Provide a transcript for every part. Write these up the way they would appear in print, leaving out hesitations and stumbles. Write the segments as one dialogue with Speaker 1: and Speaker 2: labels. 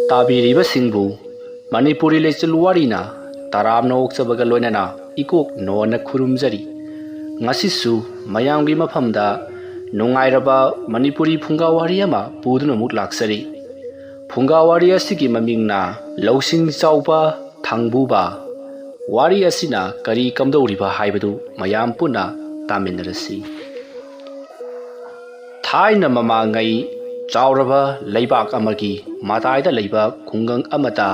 Speaker 1: ꯇꯥꯕꯤꯔꯤꯕꯁꯤꯡꯕꯨ ꯃꯅꯤꯄꯨꯔꯤ ꯂꯩꯆꯤꯜ ꯋꯥꯔꯤꯅ ꯇꯔꯥꯝꯅ ꯑꯣꯛꯆꯕꯒ ꯂꯣꯏꯅꯅ ꯏꯀꯣꯛ ꯅꯣꯟꯅ ꯈꯨꯔꯨꯝꯖꯔꯤ꯫ ꯉꯁꯤꯁꯨ ꯃꯌꯥꯝꯒꯤ ꯃꯐꯝꯗ ꯅꯨꯡꯉꯥꯏꯔꯕ ꯃꯅꯤꯄꯨꯔꯤ ꯐꯨꯡꯒꯥꯋꯥꯔꯤ ꯑꯃ ꯄꯨꯗꯨꯅ ꯑꯃꯨꯛ ꯂꯥꯛꯆꯔꯤ꯫ ꯐꯨꯡꯒꯥꯋꯥꯔꯤ ꯑꯁꯤꯒꯤ ꯃꯃꯤꯡꯅ ꯂꯧꯁꯤꯡ ꯆꯥꯎꯕ ꯊꯥꯡꯕꯨꯕ꯫ ꯋꯥꯔꯤ ꯑꯁꯤꯅ ꯀꯔꯤ ꯀꯝꯗꯧꯔꯤꯕ ꯍꯥꯏꯕꯗꯨ ꯃꯌꯥꯝ ꯄꯨꯟꯅ ꯇꯥꯃꯤꯟꯅꯔꯁꯤ꯫ ꯊꯥꯏꯅ ꯃꯃꯥꯡꯉꯩ ꯆꯥꯎꯔꯕ ꯂꯩꯕꯥꯛ ꯑꯃꯒꯤ ꯃꯇꯥꯏꯗ ꯂꯩꯕ ꯈꯨꯡꯒꯪ ꯑꯃꯗ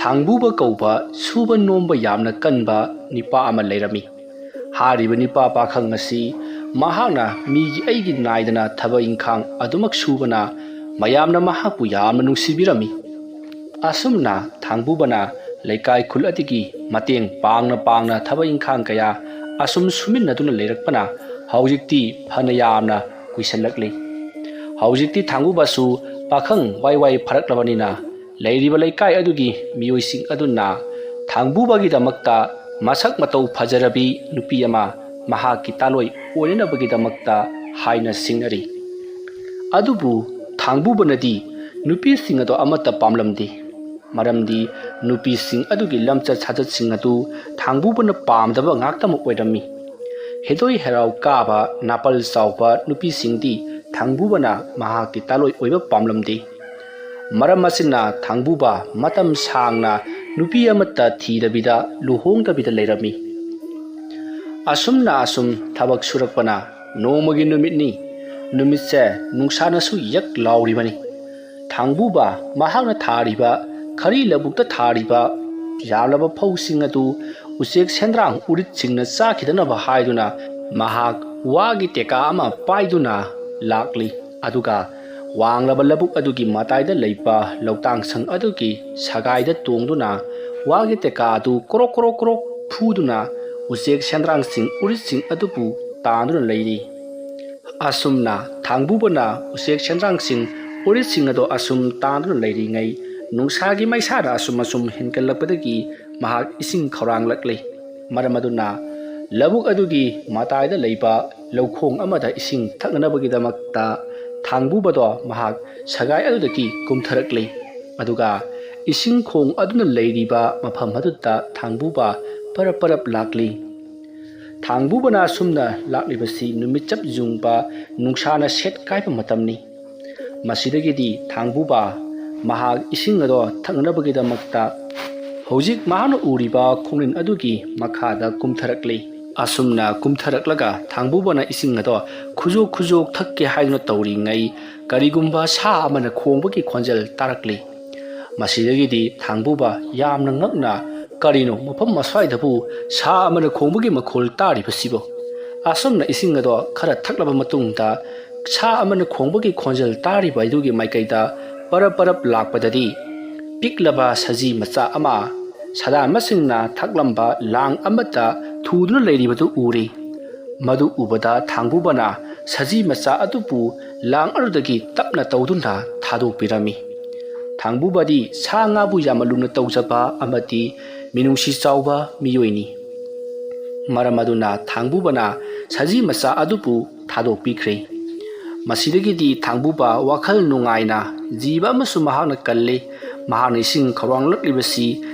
Speaker 1: ꯊꯥꯡꯕꯨꯕ ꯀꯧꯕ ꯁꯨꯕ ꯅꯣꯝꯕ ꯌꯥꯝꯅ ꯀꯟꯕ ꯅꯤꯄꯥ ꯑꯃ ꯂꯩꯔꯝꯃꯤ꯫ ꯍꯥꯏꯔꯤꯕ ꯅꯤꯄꯥ ꯄꯥꯈꯪ ꯑꯁꯤ ꯃꯍꯥꯛꯅ ꯃꯤꯒꯤ ꯑꯩꯒꯤ ꯅꯥꯏꯗꯅ ꯊꯕꯛ ꯏꯪꯈꯥꯡ ꯑꯗꯨꯃꯛ ꯁꯨꯕꯅ ꯃꯌꯥꯝꯅ ꯃꯍꯥꯛꯄꯨ ꯌꯥꯝꯅ ꯅꯨꯡꯁꯤꯕꯤꯔꯝꯃꯤ꯫ ꯑꯁꯨꯝꯅ ꯊꯥꯡꯕꯨꯕꯅ ꯂꯩꯀꯥꯏ ꯈꯨꯜ ꯑꯗꯨꯒꯤ ꯃꯇꯦꯡ ꯄꯥꯡꯅ ꯊꯕꯛ ꯏꯪꯈꯥꯡ ꯀꯌꯥ ꯑꯁꯨꯝ ꯁꯨꯃꯤꯟꯅꯗꯨꯅ ꯂꯩꯔꯛꯄꯅ ꯍꯧꯖꯤꯛꯇꯤ ꯐꯅ ꯌꯥꯝꯅ ꯀꯨꯏꯁꯜꯂꯛꯂꯤ꯫ ꯍꯧꯖꯤꯛꯇꯤ ꯊꯥꯡꯕꯨꯕꯁꯨ ꯄꯥꯈꯪ ꯋꯥꯏ ꯐꯔꯛꯂꯕꯅꯤꯅ ꯂꯩꯔꯤꯕ ꯂꯩꯀꯥꯏ ꯑꯗꯨꯒꯤ ꯃꯤꯑꯣꯏꯁꯤꯡ ꯑꯗꯨꯅ ꯊꯥꯡꯕꯨꯕꯒꯤꯗꯃꯛꯇ ꯃꯁꯛ ꯃꯇꯧ ꯐꯖꯔꯕꯤ ꯅꯨꯄꯤ ꯑꯃ ꯃꯍꯥꯛꯀꯤ ꯇꯥꯂꯣꯏ ꯑꯣꯏꯅꯅꯕꯒꯤꯗꯃꯛꯇ ꯍꯥꯏꯅ ꯁꯤꯡꯅꯔꯤ꯫ ꯑꯗꯨꯕꯨ ꯊꯥꯡꯕꯨꯕꯅꯗꯤ ꯅꯨꯄꯤꯁꯤꯡ ꯑꯗꯨ ꯑꯃꯠꯇ ꯄꯥꯝꯂꯝꯗꯦ꯫ ꯃꯔꯝꯗꯤ ꯅꯨꯄꯤꯁꯤꯡ ꯑꯗꯨꯒꯤ ꯂꯝꯆꯠ ꯁꯥꯖꯠꯁꯤꯡ ꯑꯗꯨ ꯊꯥꯡꯕꯨꯕꯅ ꯄꯥꯝꯗꯕ ꯉꯥꯛꯇꯃꯛ ꯑꯣꯏꯔꯝꯃꯤ꯫ ꯍꯦꯗꯣꯏ ꯍꯦꯔꯥꯎ ꯀꯥꯕ ꯅꯥꯄꯜ ꯆꯥꯎꯕ ꯅꯨꯄꯤꯁꯤꯡꯗꯤ ꯊꯥꯡꯕꯨꯕꯅ ꯃꯍꯥꯛꯀꯤ ꯇꯥꯂꯣꯏ ꯑꯣꯏꯕ ꯄꯥꯝꯂꯝꯗꯦ꯫ ꯃꯔꯝ ꯑꯁꯤꯅ ꯊꯥꯡꯕꯨꯕ ꯃꯇꯝ ꯁꯥꯡꯅ ꯅꯨꯄꯤ ꯑꯃꯠꯇ ꯊꯤꯗꯕꯤꯗ ꯂꯨꯍꯣꯡꯗꯕꯤꯗ ꯂꯩꯔꯝꯃꯤ꯫ ꯑꯁꯨꯝꯅ ꯊꯕꯛ ꯁꯨꯔꯛꯄꯅ ꯅꯣꯡꯃꯒꯤ ꯅꯨꯃꯤꯠꯅꯤ꯫ ꯅꯨꯃꯤꯠꯁꯦ ꯅꯨꯡꯁꯥꯅꯁꯨ ꯌꯛ ꯂꯥꯎꯔꯤꯕꯅꯤ꯫ ꯊꯥꯡꯕꯨꯕ ꯃꯍꯥꯛꯅ ꯊꯥꯔꯤꯕ ꯈꯔꯤ ꯂꯧꯕꯨꯛꯇ ꯊꯥꯔꯤꯕ ꯌꯥꯝꯂꯕ ꯐꯧꯁꯤꯡ ꯑꯗꯨ ꯎꯆꯦꯛ ꯁꯦꯟꯗ꯭ꯔꯥꯡ ꯎꯔꯤꯠꯁꯤꯡꯅ ꯆꯥꯈꯤꯗꯅꯕ ꯍꯥꯏꯗꯨꯅ ꯃꯍꯥꯛ ꯋꯥꯒꯤ ꯇꯦꯀꯥ ꯑꯃ ꯄꯥꯏꯗꯨꯅ ꯂꯥꯛꯂꯤ꯫ ꯑꯗꯨꯒ ꯋꯥꯡꯂꯕ ꯂꯧꯕꯨꯛ ꯑꯗꯨꯒꯤ ꯃꯇꯥꯏꯗ ꯂꯩꯕ ꯂꯧꯇꯥꯡꯁꯪ ꯑꯗꯨꯒꯤ ꯁꯒꯥꯏꯗ ꯇꯣꯡꯗꯨꯅ ꯋꯥꯒꯤ ꯇꯦꯀꯥ ꯑꯗꯨ ꯀꯣꯔꯣꯛ ꯐꯨꯗꯨꯅ ꯎꯆꯦꯛ ꯁꯦꯟꯗ꯭ꯔꯥꯡꯁꯤꯡ ꯎꯔꯤꯠꯁꯤꯡ ꯑꯗꯨꯕꯨ ꯇꯥꯟꯗꯨꯅ ꯂꯩꯔꯤ꯫ ꯑꯁꯨꯝꯅ ꯊꯥꯡꯕꯨꯕꯅ ꯎꯆꯦꯛ ꯁꯦꯟꯗ꯭ꯔꯥꯡꯁꯤꯡ ꯎꯔꯤꯠꯁꯤꯡ ꯑꯗꯨ ꯑꯁꯨꯝ ꯇꯥꯟꯗꯨꯅ ꯂꯩꯔꯤꯉꯩ ꯅꯨꯡꯁꯥꯒꯤ ꯃꯩꯁꯥꯅ ꯑꯁꯨꯝ ꯍꯦꯟꯒꯠꯂꯛꯄꯗꯒꯤ ꯃꯍꯥꯛ ꯏꯁꯤꯡ ꯈꯧꯔꯥꯡꯂꯛꯂꯤ꯫ ꯃꯔꯝ ꯑꯗꯨꯅ ꯂꯧꯕꯨꯛ ꯑꯗꯨꯒꯤ ꯃꯇꯥꯏꯗ ꯂꯩꯕ ꯂꯧꯈꯣꯡ ꯑꯃꯗ ꯏꯁꯤꯡ ꯊꯛꯅꯅꯕꯒꯤꯗꯃꯛꯇ ꯊꯥꯡꯕꯨꯕꯗꯣ ꯃꯍꯥꯛ ꯁꯒꯥꯏ ꯑꯗꯨꯗꯒꯤ ꯀꯨꯝꯊꯔꯛꯂꯤ꯫ ꯑꯗꯨꯒ ꯏꯁꯤꯡ ꯈꯣꯡ ꯑꯗꯨꯅ ꯂꯩꯔꯤꯕ ꯃꯐꯝ ꯑꯗꯨꯗ ꯊꯥꯡꯕꯨꯕ ꯄꯔꯞ ꯂꯥꯛꯂꯤ꯫ ꯊꯥꯡꯕꯨꯕꯅ ꯑꯁꯨꯝꯅ ꯂꯥꯛꯂꯤꯕꯁꯤ ꯅꯨꯃꯤꯠ ꯆꯞ ꯌꯨꯡꯕ ꯅꯨꯡꯁꯥꯅ ꯁꯦꯠ ꯀꯥꯏꯕ ꯃꯇꯝꯅꯤ꯫ ꯃꯁꯤꯗꯒꯤꯗꯤ ꯊꯥꯡꯕꯨꯕ ꯃꯍꯥꯛ ꯏꯁꯤꯡ ꯑꯗꯣ ꯊꯛꯅꯅꯕꯒꯤꯗꯃꯛꯇ ꯍꯧꯖꯤꯛ ꯃꯍꯥꯛꯅ ꯎꯔꯤꯕ ꯈꯣꯡꯅꯤꯟ ꯑꯗꯨꯒꯤ ꯃꯈꯥꯗ ꯀꯨꯝꯊꯔꯛꯂꯤ꯫ ꯑꯁꯨꯝꯅ ꯀꯨꯝꯊꯔꯛꯂꯒ ꯊꯥꯡꯕꯨꯕꯅ ꯏꯁꯤꯡ ꯑꯗꯣ ꯈꯨꯖꯣꯛ ꯊꯛꯀꯦ ꯍꯥꯏꯗꯨꯅ ꯇꯧꯔꯤꯉꯩ ꯀꯔꯤꯒꯨꯝꯕ ꯁꯥ ꯑꯃꯅ ꯈꯣꯡꯕꯒꯤ ꯈꯣꯟꯖꯦꯜ ꯇꯥꯔꯛꯂꯤ꯫ ꯃꯁꯤꯗꯒꯤꯗꯤ ꯊꯥꯡꯕꯨꯕ ꯌꯥꯝꯅ ꯉꯛꯅ ꯀꯔꯤꯅꯣ ꯃꯐꯝ ꯑꯁ꯭ꯋꯥꯏꯗꯕꯨ ꯁꯥ ꯑꯃꯅ ꯈꯣꯡꯕꯒꯤ ꯃꯈꯣꯜ ꯇꯥꯔꯤꯕꯁꯤꯕꯣ? ꯑꯁꯨꯝꯅ ꯏꯁꯤꯡ ꯑꯗꯣ ꯈꯔ ꯊꯛꯂꯕ ꯃꯇꯨꯡꯗ ꯁꯥ ꯑꯃꯅ ꯈꯣꯡꯕꯒꯤ ꯈꯣꯟꯖꯦꯜ ꯇꯥꯔꯤꯕ ꯑꯗꯨꯒꯤ ꯃꯥꯏꯀꯩꯗ ꯄꯔꯞ ꯂꯥꯛꯄꯗꯗꯤ ꯄꯤꯛꯂꯕ ꯁꯖꯤ ꯃꯆꯥ ꯑꯃ ꯁꯗꯥꯟꯕꯁꯤꯡꯅ ꯊꯛꯂꯝꯕ ꯂꯥꯡ ꯑꯃꯗ ꯊꯨꯗꯨꯅ ꯂꯩꯔꯤꯕꯗꯨ ꯎꯔꯤ꯫ ꯃꯗꯨ ꯎꯕꯗ ꯊꯥꯡꯕꯨꯕꯅ ꯁꯖꯤ ꯃꯆꯥ ꯑꯗꯨꯕꯨ ꯂꯥꯡ ꯑꯗꯨꯗꯒꯤ ꯇꯞꯅ ꯇꯧꯗꯨꯅ ꯊꯥꯗꯣꯛꯄꯤꯔꯝꯃꯤ꯫ ꯊꯥꯡꯕꯨꯕꯗꯤ ꯁꯥ ꯉꯥꯕꯨ ꯌꯥꯝꯅ ꯂꯨꯅ ꯇꯧꯖꯕ ꯑꯃꯗꯤ ꯃꯤꯅꯨꯡꯁꯤ ꯆꯥꯎꯕ ꯃꯤꯑꯣꯏꯅꯤ꯫ ꯃꯔꯝ ꯑꯗꯨꯅ ꯊꯥꯡꯕꯨꯕꯅ ꯁꯖꯤ ꯃꯆꯥ ꯑꯗꯨꯕꯨ ꯊꯥꯗꯣꯛꯄꯤꯈ꯭ꯔꯦ꯫ ꯃꯁꯤꯗꯒꯤꯗꯤ ꯊꯥꯡꯕꯨꯕ ꯋꯥꯈꯜ ꯅꯨꯡꯉꯥꯏꯅ ꯖꯤꯕ ꯑꯃꯁꯨ ꯃꯍꯥꯛꯅ ꯀꯜꯂꯤ꯫ ꯃꯍꯥꯛꯅ ꯏꯁꯤꯡ ꯈꯧꯔꯥꯡꯂꯛꯂꯤꯕꯁꯤ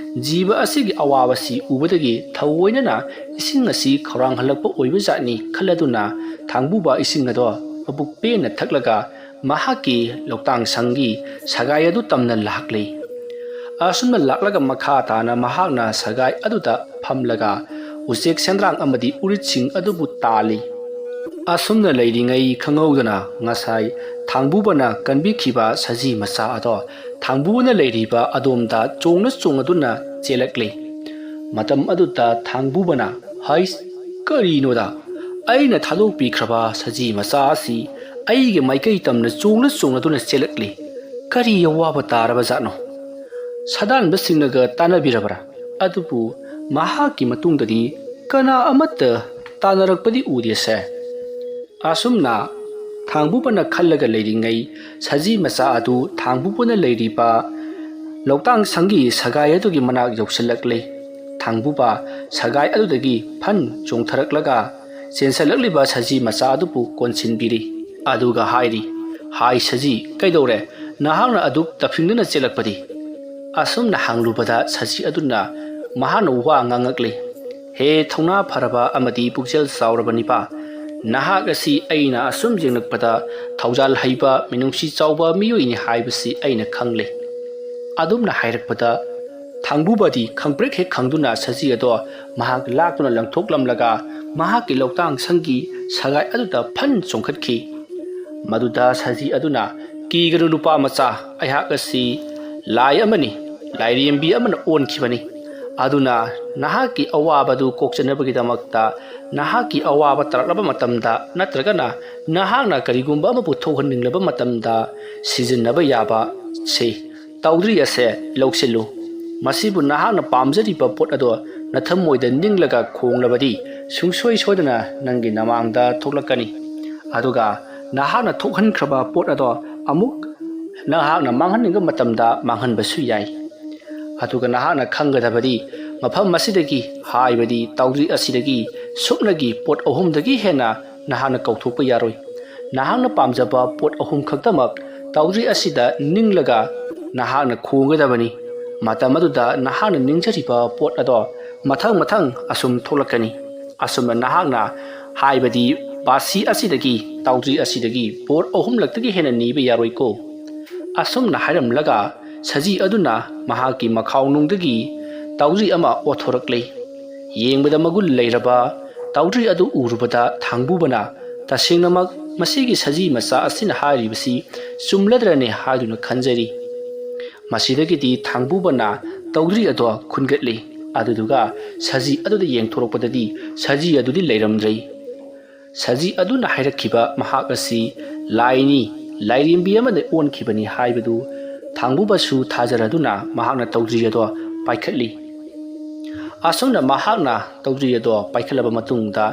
Speaker 1: ꯖꯤꯕ ꯑꯁꯤꯒꯤ ꯑꯋꯥꯕꯁꯤ ꯎꯕꯗꯒꯤ ꯊꯑꯣꯏꯅꯅ ꯏꯁꯤꯡ ꯑꯁꯤ ꯈꯧꯔꯥꯡꯍꯜꯂꯛꯄ ꯑꯣꯏꯕꯖꯥꯠꯅꯤ ꯈꯜꯂꯗꯨꯅ ꯊꯥꯡꯕꯨꯕ ꯏꯁꯤꯡ ꯑꯗꯣ ꯃꯕꯨꯛ ꯄꯦꯟꯅ ꯊꯛꯂꯒ ꯃꯍꯥꯛꯀꯤ ꯂꯧꯇꯥꯡꯁꯪꯒꯤ ꯁꯒꯥꯏ ꯑꯗꯨ ꯇꯝꯅ ꯂꯥꯛꯂꯤ꯫ ꯑꯁꯨꯝꯅ ꯂꯥꯛꯂꯒ ꯃꯈꯥ ꯇꯥꯅ ꯃꯍꯥꯛꯅ ꯁꯒꯥꯏ ꯑꯗꯨꯗ ꯐꯝꯂꯒ ꯎꯆꯦꯛ ꯁꯦꯟꯗ꯭ꯔꯥꯡ ꯑꯃꯗꯤ ꯎꯔꯤꯠꯁꯤꯡ ꯑꯗꯨꯕꯨ ꯇꯥꯜꯂꯤ꯫ ꯑꯁꯨꯝꯅ ꯂꯩꯔꯤꯉꯩ ꯈꯪꯍꯧꯗꯅ ꯉꯁꯥꯏ ꯊꯥꯡꯕꯨꯕꯅ ꯀꯟꯕꯤꯈꯤꯕ ꯁꯖꯤ ꯃꯆꯥ ꯑꯗꯣ ꯊꯥꯡꯕꯨꯕꯅ ꯂꯩꯔꯤꯕ ꯑꯗꯣꯝꯗ ꯆꯣꯡꯗꯨꯅ ꯆꯦꯜꯂꯛꯂꯤ꯫ ꯃꯇꯝ ꯑꯗꯨꯗ ꯊꯥꯡꯕꯨꯕꯅ ꯍꯩꯁ ꯀꯔꯤꯅꯣꯗ ꯑꯩꯅ ꯊꯥꯗꯣꯛꯄꯤꯈ꯭ꯔꯕ ꯁꯖꯤ ꯃꯆꯥ ꯑꯁꯤ ꯑꯩꯒꯤ ꯃꯥꯏꯀꯩ ꯇꯝꯅ ꯆꯣꯡꯗꯨꯅ ꯆꯦꯜꯂꯛꯂꯤ꯫ ꯀꯔꯤ ꯑꯋꯥꯕ ꯇꯥꯔꯕꯖꯥꯠꯅꯣ? ꯁꯗꯥꯟꯕꯁꯤꯡꯅꯒ ꯇꯥꯟꯅꯕꯤꯔꯕ꯭ꯔꯥ? ꯑꯗꯨꯕꯨ ꯃꯍꯥꯛꯀꯤ ꯃꯇꯨꯡꯗꯗꯤ ꯀꯅꯥ ꯑꯃꯠꯇ ꯇꯥꯟꯅꯔꯛꯄꯗꯤ ꯎꯗꯦꯁꯦ꯫ ꯑꯁꯨꯝꯅ ꯊꯥꯡꯕꯨꯕꯅ ꯈꯜꯂꯒ ꯂꯩꯔꯤꯉꯩ ꯁꯖꯤ ꯃꯆꯥ ꯑꯗꯨ ꯊꯥꯡꯕꯨꯕꯅ ꯂꯩꯔꯤꯕ ꯂꯧꯇꯥꯡꯁꯪꯒꯤ ꯁꯒꯥꯏ ꯑꯗꯨꯒꯤ ꯃꯅꯥꯛ ꯌꯧꯁꯤꯜꯂꯛꯂꯤ꯫ ꯊꯥꯡꯕꯨꯕ ꯁꯒꯥꯏ ꯑꯗꯨꯗꯒꯤ ꯐꯟ ꯆꯣꯡꯊꯔꯛꯂꯒ ꯆꯦꯟꯁꯤꯜꯂꯛꯂꯤꯕ ꯁꯖꯤ ꯃꯆꯥ ꯑꯗꯨꯕꯨ ꯀꯣꯟꯁꯤꯟꯕꯤꯔꯤ꯫ ꯑꯗꯨꯒ ꯍꯥꯏꯔꯤ, ꯍꯥꯏ ꯁꯖꯤ, ꯀꯩꯗꯧꯔꯦ? ꯅꯍꯥꯛꯅ ꯑꯗꯨꯛ ꯇꯐꯤꯡꯗꯨꯅ ꯆꯦꯜꯂꯛꯄꯗꯤ? ꯑꯁꯨꯝꯅ ꯍꯪꯂꯨꯕꯗ ꯁꯖꯤ ꯑꯗꯨꯅ ꯃꯍꯥꯛꯅ ꯋꯥ ꯉꯥꯡꯉꯛꯂꯤ꯫ ꯍꯦ ꯊꯧꯅꯥ ꯐꯔꯕ ꯑꯃꯗꯤ ꯄꯨꯛꯆꯦꯜ ꯆꯥꯎꯔꯕ ꯅꯤꯄꯥ, ꯅꯍꯥꯛ ꯑꯁꯤ ꯑꯩꯅ ꯑꯁꯨꯝ ꯌꯦꯡꯂꯛꯄꯗ ꯊꯧꯖꯥꯜ ꯍꯩꯕ ꯃꯤꯅꯨꯡꯁꯤ ꯆꯥꯎꯕ ꯃꯤꯑꯣꯏꯅꯤ ꯍꯥꯏꯕꯁꯤ ꯑꯩꯅ ꯈꯪꯂꯦ꯫ ꯑꯗꯨꯝꯅ ꯍꯥꯏꯔꯛꯄꯗ ꯊꯥꯡꯕꯨꯕꯗꯤ ꯈꯪꯄ꯭ꯔꯦꯛ ꯍꯦꯛ ꯈꯪꯗꯨꯅ ꯁꯖꯤ ꯑꯗꯣ ꯃꯍꯥꯛ ꯂꯥꯛꯇꯨꯅ ꯂꯪꯊꯣꯛꯂꯝꯂꯒ ꯃꯍꯥꯛꯀꯤ ꯂꯧꯇꯥꯡ ꯁꯪꯒꯤ ꯁꯒꯥꯏ ꯑꯗꯨꯗ ꯐꯟ ꯆꯣꯡꯈꯠꯈꯤ꯫ ꯃꯗꯨꯗ ꯁꯖꯤ ꯑꯗꯨꯅ ꯀꯤꯒꯅꯨ ꯅꯨꯄꯥ ꯃꯆꯥ, ꯑꯩꯍꯥꯛ ꯑꯁꯤ ꯂꯥꯏ ꯑꯃꯅꯤ, ꯂꯥꯏꯔꯦꯝꯕꯤ ꯑꯃꯅ ꯑꯣꯟꯈꯤꯕꯅꯤ꯫ ꯑꯗꯨꯅ ꯅꯍꯥꯛꯀꯤ ꯑꯋꯥꯕꯗꯨ ꯀꯣꯛꯆꯅꯕꯒꯤꯗꯃꯛꯇ ꯅꯍꯥꯛꯀꯤ ꯑꯋꯥꯕ ꯇꯥꯔꯛꯂꯕ ꯃꯇꯝꯗ ꯅꯠꯇ꯭ꯔꯒꯅ ꯅꯍꯥꯛꯅ ꯀꯔꯤꯒꯨꯝꯕ ꯑꯃꯕꯨ ꯊꯣꯛꯍꯟꯅꯤꯡꯂꯕ ꯃꯇꯝꯗ ꯁꯤꯖꯤꯟꯅꯕ ꯌꯥꯕ ꯁꯤ ꯇꯧꯗ꯭ꯔꯤ ꯑꯁꯦ ꯂꯧꯁꯤꯜꯂꯨ꯫ ꯃꯁꯤꯕꯨ ꯅꯍꯥꯛꯅ ꯄꯥꯝꯖꯔꯤꯕ ꯄꯣꯠ ꯑꯗꯣ ꯅꯊꯃꯣꯏꯗ ꯅꯤꯡꯂꯒ ꯈꯣꯡꯂꯕꯗꯤ ꯁꯨꯡꯁꯣꯏ ꯁꯣꯏꯗꯅ ꯅꯪꯒꯤ ꯅꯃꯥꯡꯗ ꯊꯣꯛꯂꯛꯀꯅꯤ꯫ ꯑꯗꯨꯒ ꯅꯍꯥꯛꯅ ꯊꯣꯛꯍꯟꯈ꯭ꯔꯕ ꯄꯣꯠ ꯑꯗꯣ ꯑꯃꯨꯛ ꯅꯍꯥꯛꯅ ꯃꯥꯡꯍꯟꯅꯤꯡꯕ ꯃꯇꯝꯗ ꯃꯥꯡꯍꯟꯕꯁꯨ ꯌꯥꯏ꯫ ꯑꯗꯨꯒ ꯅꯍꯥꯛꯅ ꯈꯪꯒꯗꯕꯗꯤ ꯃꯐꯝ ꯑꯁꯤꯗꯒꯤ ꯍꯥꯏꯕꯗꯤ ꯇꯧꯗ꯭ꯔꯤ ꯑꯁꯤꯗꯒꯤ ꯁꯨꯞꯅꯒꯤ ꯄꯣꯠ ꯑꯍꯨꯝꯗꯒꯤ ꯍꯦꯟꯅ ꯅꯍꯥꯛꯅ ꯀꯧꯊꯣꯛꯄ ꯌꯥꯔꯣꯏ꯫ ꯅꯍꯥꯛꯅ ꯄꯥꯝꯖꯕ ꯄꯣꯠ ꯑꯍꯨꯝ ꯈꯛꯇꯃꯛ ꯇꯧꯗ꯭ꯔꯤ ꯑꯁꯤꯗ ꯅꯤꯡꯂꯒ ꯅꯍꯥꯛꯅ ꯈꯣꯡꯒꯗꯕꯅꯤ꯫ ꯃꯇꯝ ꯑꯗꯨꯗ ꯅꯍꯥꯛꯅ ꯅꯤꯡꯖꯔꯤꯕ ꯄꯣꯠ ꯑꯗꯣ ꯃꯊꯪ ꯃꯊꯪ ꯑꯁꯨꯝ ꯊꯣꯛꯂꯛꯀꯅꯤ꯫ ꯑꯁꯨꯝꯅ ꯅꯍꯥꯛꯅ ꯍꯥꯏꯕꯗꯤ ꯕꯥꯁꯤ ꯑꯁꯤꯗꯒꯤ ꯇꯧꯗ꯭ꯔꯤ ꯑꯁꯤꯗꯒꯤ ꯕꯣꯔ ꯑꯍꯨꯝꯂꯛꯇꯒꯤ ꯍꯦꯟꯅ ꯅꯤꯕ ꯌꯥꯔꯣꯏꯀꯣ꯫ ꯑꯁꯨꯝꯅ ꯍꯥꯏꯔꯝꯂꯒ ꯁꯖꯤ ꯑꯗꯨꯅ ꯃꯍꯥꯛꯀꯤ ꯃꯈꯥꯎꯅꯨꯡꯗꯒꯤ ꯇꯧꯗ꯭ꯔꯤ ꯑꯃ ꯑꯣꯠꯊꯣꯔꯛꯂꯤ꯫ ꯌꯦꯡꯕꯗ ꯃꯒꯨꯟ ꯂꯩꯔꯕ ꯇꯧꯗ꯭ꯔꯤ ꯑꯗꯨ ꯎꯔꯨꯕꯗ ꯊꯥꯡꯕꯨꯕꯅ ꯇꯁꯦꯡꯅꯃꯛ ꯃꯁꯤꯒꯤ ꯁꯖꯤ ꯃꯆꯥ ꯑꯁꯤꯅ ꯍꯥꯏꯔꯤꯕꯁꯤ ꯆꯨꯝꯂꯗ꯭ꯔꯅꯦ ꯍꯥꯏꯗꯨꯅ ꯈꯟꯖꯔꯤ꯫ ꯃꯁꯤꯗꯒꯤꯗꯤ ꯊꯥꯡꯕꯨꯕꯅ ꯇꯧꯗ꯭ꯔꯤ ꯑꯗꯣ ꯈꯨꯟꯒꯠꯂꯤ꯫ ꯑꯗꯨꯗꯨꯒ ꯁꯖꯤ ꯑꯗꯨꯗ ꯌꯦꯡꯊꯣꯔꯛꯄꯗꯗꯤ ꯁꯖꯤ ꯑꯗꯨꯗꯤ ꯂꯩꯔꯝꯗ꯭ꯔꯦ꯫ ꯁꯖꯤ ꯑꯗꯨꯅ ꯍꯥꯏꯔꯛꯈꯤꯕ ꯃꯍꯥꯛ ꯑꯁꯤ ꯂꯥꯏꯅꯤ, ꯂꯥꯏꯔꯦꯝꯕꯤ ꯑꯃꯗ ꯑꯣꯟꯈꯤꯕꯅꯤ ꯍꯥꯏꯕꯗꯨ ꯊꯥꯡꯕꯨꯕꯁꯨ ꯊꯥꯖꯔꯗꯨꯅ ꯃꯍꯥꯛꯅ ꯇꯧꯗ꯭ꯔꯤ ꯑꯗꯣ ꯄꯥꯏꯈꯠꯂꯤ꯫ ꯑꯁꯨꯝꯅ ꯃꯍꯥꯛꯅ ꯇꯧꯗ꯭ꯔꯤ ꯑꯗꯣ ꯄꯥꯏꯈꯠꯂꯕ ꯃꯇꯨꯡꯗ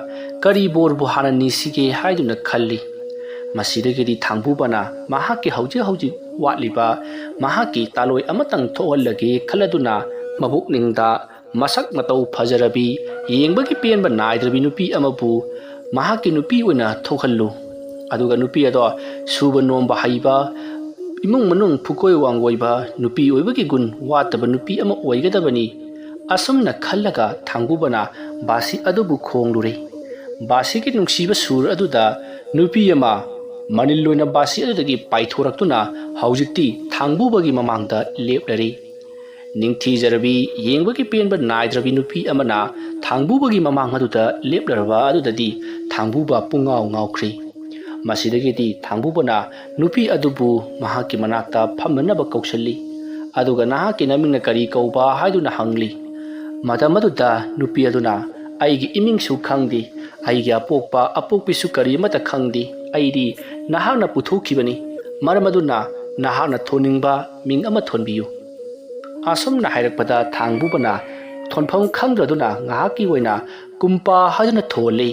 Speaker 1: ꯀꯔꯤ ꯕꯣꯔꯕꯨ ꯍꯥꯟꯅ ꯅꯤꯁꯤꯒꯦ ꯍꯥꯏꯗꯨꯅ ꯈꯜꯂꯤ꯫ ꯃꯁꯤꯗꯒꯤꯗꯤ ꯊꯥꯡꯕꯨꯕꯅ ꯃꯍꯥꯛꯀꯤ ꯍꯧꯖꯤꯛ ꯋꯥꯠꯂꯤꯕ ꯃꯍꯥꯛꯀꯤ ꯇꯥꯂꯣꯏ ꯑꯃꯇꯪ ꯊꯣꯛꯍꯜꯂꯒꯦ ꯈꯜꯂꯗꯨꯅ ꯃꯕꯨꯛꯅꯤꯡꯗ ꯃꯁꯛ ꯃꯇꯧ ꯐꯖꯔꯕꯤ, ꯌꯦꯡꯕꯒꯤ ꯄꯦꯟꯕ ꯅꯥꯏꯗ꯭ꯔꯕꯤ ꯅꯨꯄꯤ ꯑꯃꯕꯨ ꯃꯍꯥꯛꯀꯤ ꯅꯨꯄꯤ ꯑꯣꯏꯅ ꯊꯣꯛꯍꯜꯂꯨ꯫ ꯑꯗꯨꯒ ꯅꯨꯄꯤ ꯑꯗꯣ ꯁꯨꯕ ꯅꯣꯝꯕ ꯍꯩꯕ, ꯏꯃꯨꯡ ꯃꯅꯨꯡ ꯐꯨꯀꯣꯏ ꯋꯥꯡꯒꯣꯏꯕ, ꯅꯨꯄꯤ ꯑꯣꯏꯕꯒꯤ ꯒꯨꯟ ꯋꯥꯠꯇꯕ ꯅꯨꯄꯤ ꯑꯃ ꯑꯣꯏꯒꯗꯕꯅꯤ꯫ ꯑꯁꯨꯝꯅ ꯈꯜꯂꯒ ꯊꯥꯡꯕꯨꯕꯅ ꯕꯥꯁꯤ ꯑꯗꯨꯕꯨ ꯈꯣꯡꯂꯨꯔꯦ꯫ ꯕꯥꯁꯤꯒꯤ ꯅꯨꯡꯁꯤꯕ ꯁꯨꯔ ꯑꯗꯨꯗ ꯅꯨꯄꯤ ꯑꯃ ꯃꯅꯤꯜ ꯑꯣꯏꯅ ꯕꯥꯁꯤ ꯑꯗꯨꯗꯒꯤ ꯄꯥꯏꯊꯣꯔꯛꯇꯨꯅ ꯍꯧꯖꯤꯛꯇꯤ ꯊꯥꯡꯕꯨꯕꯒꯤ ꯃꯃꯥꯡꯗ ꯂꯦꯞꯂꯔꯦ꯫ ꯅꯤꯡꯊꯤꯖꯔꯕꯤ, ꯌꯦꯡꯕꯒꯤ ꯄꯦꯟꯕ ꯅꯥꯏꯗ꯭ꯔꯕꯤ ꯅꯨꯄꯤ ꯑꯃꯅ ꯊꯥꯡꯕꯨꯕꯒꯤ ꯃꯃꯥꯡ ꯑꯗꯨꯗ ꯂꯦꯞꯂꯔꯕ ꯑꯗꯨꯗꯗꯤ ꯊꯥꯡꯕꯨꯕ ꯄꯨꯡꯉꯥꯎ ꯉꯥꯎꯈ꯭ꯔꯦ꯫ ꯃꯁꯤꯗꯒꯤꯗꯤ ꯊꯥꯡꯕꯨꯕꯅ ꯅꯨꯄꯤ ꯑꯗꯨꯕꯨ ꯃꯍꯥꯛꯀꯤ ꯃꯅꯥꯛꯇ ꯐꯝꯅꯅꯕ ꯀꯧꯁꯤꯜꯂꯤ꯫ ꯑꯗꯨꯒ ꯅꯍꯥꯛꯀꯤ ꯅꯃꯤꯡꯅ ꯀꯔꯤ ꯀꯧꯕ ꯍꯥꯏꯗꯨꯅ ꯍꯪꯂꯤ꯫ ꯃꯇꯝ ꯑꯗꯨꯗ ꯅꯨꯄꯤ ꯑꯗꯨꯅ ꯑꯩꯒꯤ ꯏꯃꯤꯡꯁꯨ ꯈꯪꯗꯦ, ꯑꯩꯒꯤ ꯑꯄꯣꯛꯄ ꯑꯄꯣꯛꯄꯤꯁꯨ ꯀꯔꯤ ꯑꯃꯠꯇ ꯈꯪꯗꯦ, ꯑꯩꯗꯤ ꯅꯍꯥꯛꯅ ꯄꯨꯊꯣꯛꯈꯤꯕꯅꯤ, ꯃꯔꯝ ꯑꯗꯨꯅ ꯅꯍꯥꯛꯅ ꯊꯣꯟꯅꯤꯡꯕ ꯃꯤꯡ ꯑꯃ ꯊꯣꯟꯕꯤꯌꯨ꯫ ꯑꯁꯨꯝꯅ ꯍꯥꯏꯔꯛꯄꯗ ꯊꯥꯡꯕꯨꯕꯅ ꯊꯣꯟꯐꯝ ꯈꯪꯗ꯭ꯔꯗꯨꯅ ꯉꯥꯏꯍꯥꯛꯀꯤ ꯑꯣꯏꯅ ꯀꯨꯝꯄꯥ ꯍꯥꯏꯗꯨꯅ ꯊꯣꯜꯂꯤ꯫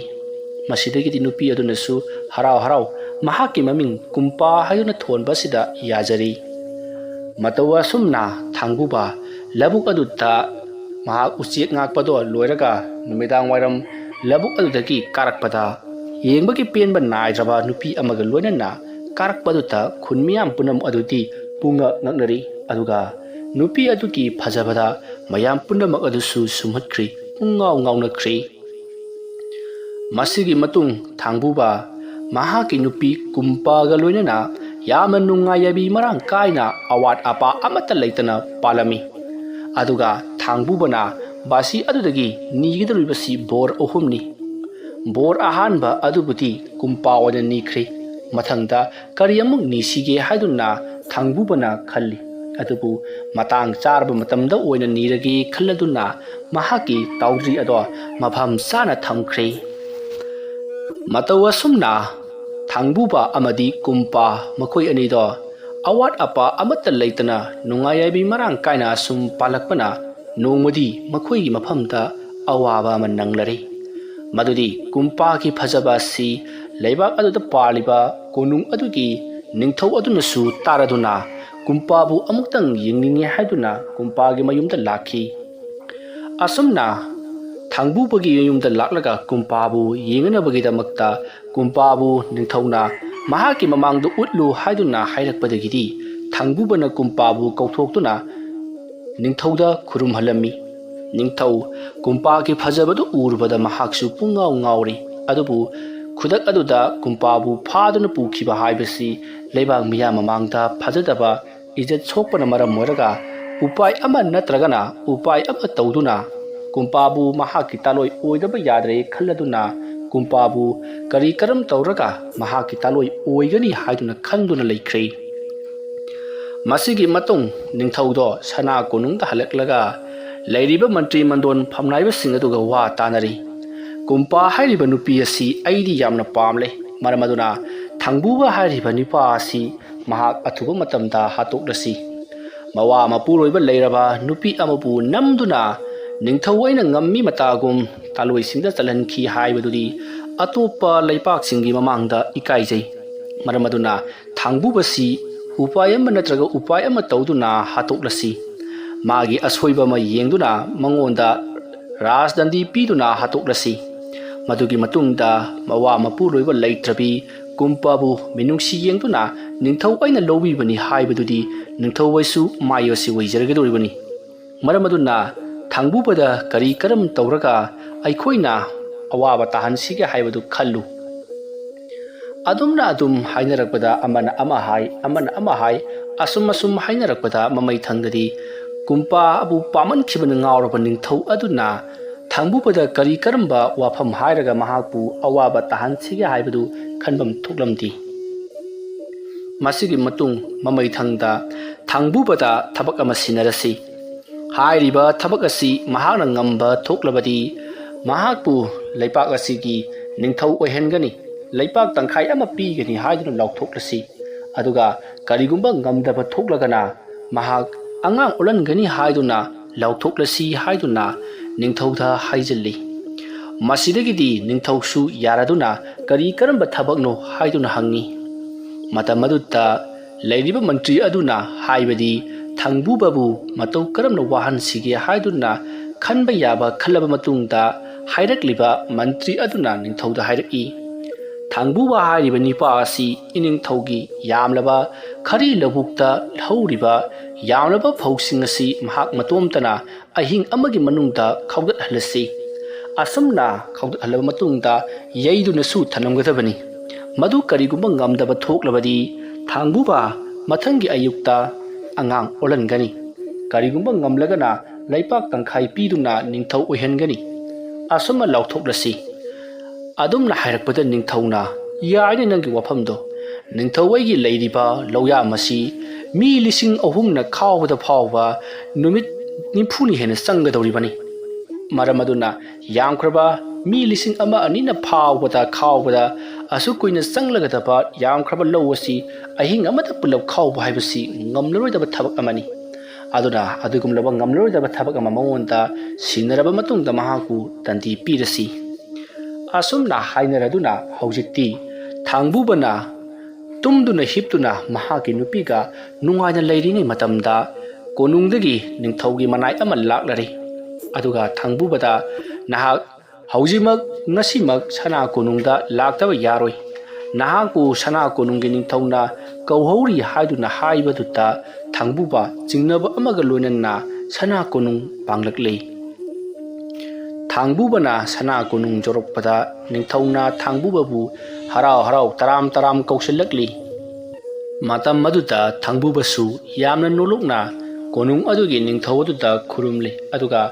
Speaker 1: ꯃꯁꯤꯗꯒꯤꯗꯤ ꯅꯨꯄꯤ ꯑꯗꯨꯅꯁꯨ ꯍꯔꯥꯎ ꯍꯔꯥꯎ ꯃꯍꯥꯛꯀꯤ ꯃꯃꯤꯡ ꯀꯨꯝꯄꯥ ꯍꯥꯏꯗꯨꯅ ꯊꯣꯟꯕ ꯑꯁꯤꯗ ꯌꯥꯖꯔꯤ꯫ ꯃꯇꯧ ꯑꯁꯨꯝꯅ ꯊꯥꯡꯕꯨꯕ ꯂꯧꯕꯨꯛ ꯑꯗꯨꯗ ꯃꯍꯥꯛ ꯎꯆꯦꯛ ꯉꯥꯛꯄꯗꯣ ꯂꯣꯏꯔꯒ ꯅꯨꯃꯤꯗꯥꯡ ꯋꯥꯏꯔꯝ ꯂꯧꯕꯨꯛ ꯑꯗꯨꯗꯒꯤ ꯀꯥꯔꯛꯄꯗ ꯌꯦꯡꯕꯒꯤ ꯄꯦꯟꯕ ꯅꯥꯏꯗ꯭ꯔꯕ ꯅꯨꯄꯤ ꯑꯃꯒ ꯂꯣꯏꯅꯅ ꯀꯥꯔꯛꯄ ꯑꯗꯨꯗ ꯈꯨꯟ ꯃꯤꯌꯥꯝ ꯄꯨꯝꯅꯃꯛ ꯑꯗꯨꯗꯤ ꯄꯨꯡꯉꯛ ꯉꯛꯅꯔꯤ꯫ ꯑꯗꯨꯒ ꯅꯨꯄꯤ ꯑꯗꯨꯒꯤ ꯐꯖꯕꯗ ꯃꯌꯥꯝ ꯄꯨꯝꯅꯃꯛ ꯑꯗꯨꯁꯨ ꯁꯨꯝꯍꯠꯈ꯭ꯔꯤ, ꯄꯨꯡꯉꯥꯎ ꯉꯥꯎꯅꯈ꯭ꯔꯤ꯫ ꯃꯁꯤꯒꯤ ꯃꯇꯨꯡ ꯊꯥꯡꯕꯨꯕ ꯃꯍꯥꯛꯀꯤ ꯅꯨꯄꯤ ꯀꯨꯝꯄꯥꯒ ꯂꯣꯏꯅꯅ ꯌꯥꯝꯅ ꯅꯨꯡꯉꯥꯏ ꯌꯥꯏꯕꯤ ꯃꯔꯥꯡ ꯀꯥꯏꯅ ꯑꯋꯥꯠ ꯑꯄꯥ ꯑꯃꯠꯇ ꯂꯩꯇꯅ ꯄꯥꯜꯂꯝꯃꯤ꯫ ꯑꯗꯨꯒ ꯊꯥꯡꯕꯨꯕꯅ ꯕꯥꯁꯤ ꯑꯗꯨꯗꯒꯤ ꯅꯤꯒꯗꯧꯔꯤꯕꯁꯤ ꯕꯣꯔ ꯑꯍꯨꯝꯅꯤ꯫ ꯕꯣꯔ ꯑꯍꯥꯟꯕ ꯑꯗꯨꯕꯨꯗꯤ ꯀꯨꯝꯄꯥ ꯑꯣꯏꯅ ꯅꯤꯈ꯭ꯔꯦ꯫ ꯃꯊꯪꯗ ꯀꯔꯤ ꯑꯃꯨꯛ ꯅꯤꯁꯤꯒꯦ ꯍꯥꯏꯗꯨꯅ ꯊꯥꯡꯕꯨꯕꯅ ꯈꯜꯂꯤ꯫ ꯑꯗꯨꯕꯨ ꯃꯇꯥꯡ ꯆꯥꯔꯕ ꯃꯇꯝꯗ ꯑꯣꯏꯅ ꯅꯤꯔꯒꯦ ꯈꯜꯂꯗꯨꯅ ꯃꯍꯥꯛꯀꯤ ꯇꯧꯗ꯭ꯔꯤ ꯑꯗꯣ ꯃꯐꯝ ꯆꯥꯅ ꯊꯝꯈ꯭ꯔꯦ꯫ ꯃꯇꯧ ꯑꯁꯨꯝꯅ ꯊꯥꯡꯕꯨꯕ ꯑꯃꯗꯤ ꯀꯨꯝꯄꯥ ꯃꯈꯣꯏ ꯑꯅꯤꯗꯣ ꯑꯋꯥꯠ ꯑꯄꯥ ꯑꯃꯠꯇ ꯂꯩꯇꯅ ꯅꯨꯡꯉꯥꯏ ꯌꯥꯏꯕꯤ ꯃꯔꯥꯡ ꯀꯥꯏꯅ ꯑꯁꯨꯝ ꯄꯥꯜꯂꯛꯄꯅ ꯅꯣꯡꯃꯗꯤ ꯃꯈꯣꯏꯒꯤ ꯃꯐꯝꯗ ꯑꯋꯥꯕ ꯑꯃ ꯅꯪꯂꯔꯦ꯫ ꯃꯗꯨꯗꯤ ꯀꯨꯝꯄꯥꯒꯤ ꯐꯖꯕ ꯑꯁꯤ ꯂꯩꯕꯥꯛ ꯑꯗꯨꯗ ꯄꯥꯜꯂꯤꯕ ꯀꯣꯅꯨꯡ ꯑꯗꯨꯒꯤ ꯅꯤꯡꯊꯧ ꯑꯗꯨꯅꯁꯨ ꯇꯥꯔꯗꯨꯅ ꯀꯨꯝꯄꯥꯕꯨ ꯑꯃꯨꯛꯇꯪ ꯌꯦꯡꯅꯤꯡꯉꯦ ꯍꯥꯏꯗꯨꯅ ꯀꯨꯝꯄꯥꯒꯤ ꯃꯌꯨꯝꯗ ꯂꯥꯛꯈꯤ꯫ ꯑꯁꯨꯝꯅ ꯊꯥꯡꯕꯨꯕꯒꯤ ꯃꯌꯨꯝꯗ ꯂꯥꯛꯂꯒ ꯀꯨꯝꯄꯥꯕꯨ ꯌꯦꯡꯅꯅꯕꯒꯤꯗꯃꯛꯇ ꯀꯨꯝꯄꯥꯕꯨ ꯅꯤꯡꯊꯧꯅ ꯃꯍꯥꯛꯀꯤ ꯃꯃꯥꯡꯗ ꯎꯠꯂꯨ ꯍꯥꯏꯗꯨꯅ ꯍꯥꯏꯔꯛꯄꯗꯒꯤꯗꯤ ꯊꯥꯡꯕꯨꯕꯅ ꯀꯨꯝꯄꯥꯕꯨ ꯀꯧꯊꯣꯛꯇꯨꯅ ꯅꯤꯡꯊꯧꯗ ꯈꯨꯔꯨꯝꯍꯜꯂꯝꯃꯤ꯫ ꯅꯤꯡꯊꯧ ꯀꯨꯝꯄꯥꯒꯤ ꯐꯖꯕꯗꯨ ꯎꯔꯨꯕꯗ ꯃꯍꯥꯛꯁꯨ ꯄꯨꯡꯉꯥꯎ ꯉꯥꯎꯔꯤ꯫ ꯑꯗꯨꯕꯨ ꯈꯨꯗꯛ ꯑꯗꯨꯗ ꯀꯨꯝꯄꯥꯕꯨ ꯐꯥꯗꯨꯅ ꯄꯨꯈꯤꯕ ꯍꯥꯏꯕꯁꯤ ꯂꯩꯕꯥꯛ ꯃꯤꯌꯥꯝ ꯃꯃꯥꯡꯗ ꯐꯖꯗꯕ ꯏꯖꯠ ꯁꯣꯛꯄꯅ ꯃꯔꯝ ꯑꯣꯏꯔꯒ ꯎꯄꯥꯏ ꯑꯃ ꯅꯠꯇ꯭ꯔꯒꯅ ꯎꯄꯥꯏ ꯑꯃ ꯇꯧꯗꯨꯅ ꯀꯨꯝꯄꯥꯕꯨ ꯃꯍꯥꯛꯀꯤ ꯇꯥꯂꯣꯏ ꯑꯣꯏꯗꯕ ꯌꯥꯗ꯭ꯔꯦ ꯈꯜꯂꯗꯨꯅ ꯀꯨꯝꯄꯥꯕꯨ ꯀꯔꯤ ꯀꯔꯝ ꯇꯧꯔꯒ ꯃꯍꯥꯛꯀꯤ ꯇꯥꯂꯣꯏ ꯑꯣꯏꯒꯅꯤ ꯍꯥꯏꯗꯨꯅ ꯈꯟꯗꯨꯅ ꯂꯩꯈ꯭ꯔꯦ꯫ ꯃꯁꯤꯒꯤ ꯃꯇꯨꯡ ꯅꯤꯡꯊꯧꯗꯣ ꯁꯅꯥ ꯀꯣꯅꯨꯡꯗ ꯍꯜꯂꯛꯂꯒ ꯂꯩꯔꯤꯕ ꯃꯟꯇ꯭ꯔꯤ ꯃꯟꯗꯣꯟ ꯐꯝꯅꯥꯏꯕꯁꯤꯡ ꯑꯗꯨꯒ ꯋꯥ ꯇꯥꯅꯔꯤ꯫ ꯀꯨꯝꯄꯥ ꯍꯥꯏꯔꯤꯕ ꯅꯨꯄꯤ ꯑꯁꯤ ꯑꯩꯗꯤ ꯌꯥꯝꯅ ꯄꯥꯝꯂꯦ, ꯃꯔꯝ ꯑꯗꯨꯅ ꯊꯥꯡꯕꯨꯕ ꯍꯥꯏꯔꯤꯕ ꯅꯨꯄꯥ ꯑꯁꯤ ꯃꯍꯥꯛ ꯑꯊꯨꯕ ꯃꯇꯝꯗ ꯍꯥꯠꯇꯣꯛꯂꯁꯤ꯫ ꯃꯋꯥ ꯃꯄꯨꯔꯣꯏꯕ ꯂꯩꯔꯕ ꯅꯨꯄꯤ ꯑꯃꯕꯨ ꯅꯝꯗꯨꯅ ꯅꯤꯡꯊꯧ ꯑꯩꯅ ꯉꯝꯃꯤ ꯃꯇꯥꯒꯨꯝ ꯇꯥꯂꯣꯏꯁꯤꯡꯗ ꯆꯜꯍꯟꯈꯤ ꯍꯥꯏꯕꯗꯨꯗꯤ ꯑꯇꯣꯞꯄ ꯂꯩꯄꯥꯛꯁꯤꯡꯒꯤ ꯃꯃꯥꯡꯗ ꯏꯀꯥꯏꯖꯩ꯫ ꯃꯔꯝ ꯑꯗꯨꯅ ꯊꯥꯡꯕꯨꯕꯁꯤ ꯎꯄꯥꯏ ꯑꯃ ꯅꯠꯇ꯭ꯔꯒ ꯎꯄꯥꯏ ꯑꯃ ꯇꯧꯗꯨꯅ ꯍꯥꯠꯇꯣꯛꯂꯁꯤ꯫ ꯃꯥꯒꯤ ꯑꯁꯣꯏꯕ ꯑꯃ ꯌꯦꯡꯗꯨꯅ ꯃꯉꯣꯟꯗ ꯔꯥꯖꯗꯟꯗꯤ ꯄꯤꯗꯨꯅ ꯍꯥꯠꯇꯣꯛꯂꯁꯤ꯫ ꯃꯗꯨꯒꯤ ꯃꯇꯨꯡꯗ ꯃꯋꯥ ꯃꯄꯨꯔꯣꯏꯕ ꯂꯩꯇ꯭ꯔꯕꯤ ꯀꯨꯝꯄꯥꯕꯨ ꯃꯤꯅꯨꯡꯁꯤ ꯌꯦꯡꯗꯨꯅ ꯅꯤꯡꯊꯧ ꯑꯩꯅ ꯂꯧꯕꯤꯕꯅꯤ ꯍꯥꯏꯕꯗꯨꯗꯤ ꯅꯤꯡꯊꯧ ꯃꯥꯏꯕꯁꯤ ꯑꯣꯏꯖꯔꯒꯗꯧꯔꯤꯕꯅꯤ꯫ ꯃꯔꯝ ꯑꯗꯨꯅ ꯊꯥꯡꯕꯨꯕꯗ ꯀꯔꯤ ꯀꯔꯝ ꯇꯧꯔꯒ ꯑꯩꯈꯣꯏꯅ ꯑꯋꯥꯕ ꯇꯥꯍꯟꯁꯤꯒꯦ ꯍꯥꯏꯕꯗꯨ ꯈꯜꯂꯨ꯫ ꯑꯗꯨꯝ ꯍꯥꯏꯅꯔꯛꯄꯗ ꯑꯃꯅ ꯑꯃ ꯍꯥꯏ, ꯑꯃꯅ ꯑꯃ ꯍꯥꯏ, ꯑꯁꯨꯝ ꯍꯥꯏꯅꯔꯛꯄꯗ ꯃꯃꯩꯊꯪꯗꯗꯤ ꯀꯨꯝꯄꯥꯕꯨ ꯄꯥꯝꯃꯟꯈꯤꯕꯅ ꯉꯥꯎꯔꯕ ꯅꯤꯡꯊꯧ ꯑꯗꯨꯅ ꯊꯥꯡꯕꯨꯕꯗ ꯀꯔꯤ ꯀꯔꯝꯕ ꯋꯥꯐꯝ ꯍꯥꯏꯔꯒ ꯃꯍꯥꯛꯄꯨ ꯑꯋꯥꯕ ꯇꯥꯍꯟꯁꯤꯒꯦ ꯍꯥꯏꯕꯗꯨ ꯈꯟꯐꯝ ꯊꯣꯛꯂꯝꯗꯦ꯫ ꯃꯁꯤꯒꯤ ꯃꯇꯨꯡ ꯃꯃꯩꯊꯪꯗ ꯊꯥꯡꯕꯨꯕꯗ ꯊꯕꯛ ꯑꯃ ꯁꯤꯟꯅꯔꯁꯤ꯫ ꯍꯥꯏꯔꯤꯕ ꯊꯕꯛ ꯑꯁꯤ ꯃꯍꯥꯛꯅ ꯉꯝꯕ ꯊꯣꯛꯂꯕꯗꯤ ꯃꯍꯥꯛꯄꯨ ꯂꯩꯄꯥꯛ ꯑꯁꯤꯒꯤ ꯅꯤꯡꯊꯧ ꯑꯣꯏꯍꯟꯒꯅꯤ, ꯂꯩꯄꯥꯛ ꯇꯪꯈꯥꯏ ꯑꯃ ꯄꯤꯒꯅꯤ ꯍꯥꯏꯗꯨꯅ ꯂꯥꯎꯊꯣꯛꯂꯁꯤ꯫ ꯑꯗꯨꯒ ꯀꯔꯤꯒꯨꯝꯕ ꯉꯝꯗꯕ ꯊꯣꯛꯂꯒꯅ ꯃꯍꯥꯛ ꯑꯉꯥꯡ ꯑꯣꯜꯍꯟꯒꯅꯤ ꯍꯥꯏꯗꯨꯅ ꯂꯥꯎꯊꯣꯛꯂꯁꯤ ꯍꯥꯏꯗꯨꯅ ꯅꯤꯡꯊꯧꯗ ꯍꯥꯏꯖꯤꯜꯂꯤ꯫ ꯃꯁꯤꯗꯒꯤꯗꯤ ꯅꯤꯡꯊꯧꯁꯨ ꯌꯥꯔꯗꯨꯅ ꯀꯔꯤ ꯀꯔꯝꯕ ꯊꯕꯛꯅꯣ ꯍꯥꯏꯗꯨꯅ ꯍꯪꯉꯤ꯫ ꯃꯇꯝ ꯑꯗꯨꯗ ꯂꯩꯔꯤꯕ ꯃꯟꯇ꯭ꯔꯤ ꯑꯗꯨꯅ ꯍꯥꯏꯕꯗꯤ ꯊꯥꯡꯕꯨꯕꯕꯨ ꯃꯇꯧ ꯀꯔꯝꯅ ꯋꯥꯍꯟꯁꯤꯒꯦ ꯍꯥꯏꯗꯨꯅ ꯈꯟꯕ ꯌꯥꯕ ꯈꯜꯂꯕ ꯃꯇꯨꯡꯗ ꯍꯥꯏꯔꯛꯂꯤꯕ ꯃꯟꯇ꯭ꯔꯤ ꯑꯗꯨꯅ ꯅꯤꯡꯊꯧꯗ ꯍꯥꯏꯔꯛꯏ꯫ ꯊꯥꯡꯕꯨꯕ ꯍꯥꯏꯔꯤꯕ ꯅꯨꯄꯥ ꯑꯁꯤ ꯏꯅꯤꯡꯊꯧꯒꯤ ꯌꯥꯝꯂꯕ ꯈꯔꯤ ꯂꯧꯕꯨꯛꯇ ꯍꯧꯔꯤꯕ ꯌꯥꯝꯂꯕ ꯐꯧꯁꯤꯡ ꯑꯁꯤ ꯃꯍꯥꯛ ꯃꯇꯣꯝꯇꯅ ꯑꯍꯤꯡ ꯑꯃꯒꯤ ꯃꯅꯨꯡꯗ ꯈꯥꯎꯗꯠꯍꯜꯂꯁꯤ꯫ ꯑꯁꯨꯝꯅ ꯈꯥꯎꯗꯠꯍꯜꯂꯕ ꯃꯇꯨꯡꯗ ꯌꯩꯗꯨꯅꯁꯨ ꯊꯅꯝꯒꯗꯕꯅꯤ꯫ ꯃꯗꯨ ꯀꯔꯤꯒꯨꯝꯕ ꯉꯝꯗꯕ ꯊꯣꯛꯂꯕꯗꯤ ꯊꯥꯡꯕꯨꯕ ꯃꯊꯪꯒꯤ ꯑꯌꯨꯛꯇ ꯑꯉꯥꯡ ꯑꯣꯜꯍꯟꯒꯅꯤ꯫ ꯀꯔꯤꯒꯨꯝꯕ ꯉꯝꯂꯒꯅ ꯂꯩꯄꯥꯛ ꯇꯪꯈꯥꯏ ꯄꯤꯗꯨꯅ ꯅꯤꯡꯊꯧ ꯑꯣꯏꯍꯟꯒꯅꯤ꯫ ꯑꯁꯨꯝꯅ ꯂꯥꯎꯊꯣꯛꯂꯁꯤ꯫ ꯑꯗꯨꯝꯅ ꯍꯥꯏꯔꯛꯄꯗ ꯅꯤꯡꯊꯧꯅ ꯌꯥꯏꯅꯦ ꯅꯪꯒꯤ ꯋꯥꯐꯝꯗꯣ, ꯅꯤꯡꯊꯧ ꯑꯩꯒꯤ ꯂꯩꯔꯤꯕ ꯂꯧꯌꯥꯝ ꯑꯁꯤ ꯃꯤ 3,000ꯅ ꯈꯥꯎꯕꯗ ꯐꯥꯎꯕ ꯅꯨꯃꯤꯠ 90 ꯍꯦꯟꯅ ꯆꯪꯒꯗꯧꯔꯤꯕꯅꯤ꯫ ꯃꯔꯝ ꯑꯗꯨꯅ ꯌꯥꯝꯈ꯭ꯔꯕ ꯃꯤ 1,200ꯅ ꯈꯥꯎꯕꯗ ꯑꯁꯨꯛ ꯀꯨꯏꯅ ꯆꯪꯂꯒꯗꯕ ꯌꯥꯝꯈ꯭ꯔꯕ ꯂꯧ ꯑꯁꯤ ꯑꯍꯤꯡ ꯑꯃꯗ ꯄꯨꯜꯂꯞ ꯈꯥꯎꯕ ꯍꯥꯏꯕꯁꯤ ꯉꯝꯂꯔꯣꯏꯗꯕ ꯊꯕꯛ ꯑꯃꯅꯤ꯫ ꯑꯗꯨꯅ ꯑꯗꯨꯒꯨꯝꯂꯕ ꯉꯝꯂꯔꯣꯏꯗꯕ ꯊꯕꯛ ꯑꯃ ꯃꯉꯣꯟꯗ ꯁꯤꯟꯅꯔꯕ ꯃꯇꯨꯡꯗ ꯃꯍꯥꯛꯄꯨ ꯗꯟꯗꯤ ꯄꯤꯔꯁꯤ꯫ ꯑꯁꯨꯝꯅ ꯍꯥꯏꯅꯔꯗꯨꯅ ꯍꯧꯖꯤꯛꯇꯤ ꯊꯥꯡꯕꯨꯕꯅ ꯇꯨꯝꯗꯨꯅ ꯍꯤꯞꯇꯨꯅ ꯃꯍꯥꯛꯀꯤ ꯅꯨꯄꯤꯒ ꯅꯨꯡꯉꯥꯏꯅ ꯂꯩꯔꯤꯉꯩ ꯃꯇꯝꯗ ꯀꯣꯅꯨꯡꯗꯒꯤ ꯅꯤꯡꯊꯧꯒꯤ ꯃꯅꯥꯏ ꯑꯃ ꯂꯥꯛꯂꯔꯤ꯫ ꯑꯗꯨꯒ ꯊꯥꯡꯕꯨꯕꯗ ꯅꯍꯥꯛ ꯍꯧꯖꯤꯛꯃꯛ ꯉꯁꯤꯃꯛ ꯁꯅꯥ ꯀꯣꯅꯨꯡꯗ ꯂꯥꯛꯇꯕ ꯌꯥꯔꯣꯏ, ꯅꯍꯥꯛꯄꯨ ꯁꯅꯥ ꯀꯣꯅꯨꯡꯒꯤ ꯅꯤꯡꯊꯧꯅ ꯀꯧꯍꯧꯔꯤ ꯍꯥꯏꯗꯨꯅ ꯍꯥꯏꯕꯗꯨꯗ ꯊꯥꯡꯕꯨꯕ ꯆꯤꯡꯅꯕ ꯑꯃꯒ ꯂꯣꯏꯅꯅ ꯁꯅꯥ ꯀꯣꯅꯨꯡ ꯄꯥꯡꯂꯛꯂꯤ꯫ ꯊꯥꯡꯕꯨꯕꯅ ꯁꯅꯥ ꯀꯣꯅꯨꯡ ꯌꯧꯔꯛꯄꯗ ꯅꯤꯡꯊꯧꯅ ꯊꯥꯡꯕꯨꯕꯕꯨ ꯍꯔꯥꯎ ꯇꯔꯥꯝ ꯀꯧꯁꯤꯜꯂꯛꯂꯤ꯫ ꯃꯇꯝ ꯑꯗꯨꯗ ꯊꯥꯡꯕꯨꯕꯁꯨ ꯌꯥꯝꯅ ꯅꯣꯂꯨꯛꯅ ꯀꯣꯅꯨꯡ ꯑꯗꯨꯒꯤ ꯅꯤꯡꯊꯧ ꯑꯗꯨꯗ ꯈꯨꯔꯨꯝꯂꯤ꯫ ꯑꯗꯨꯒ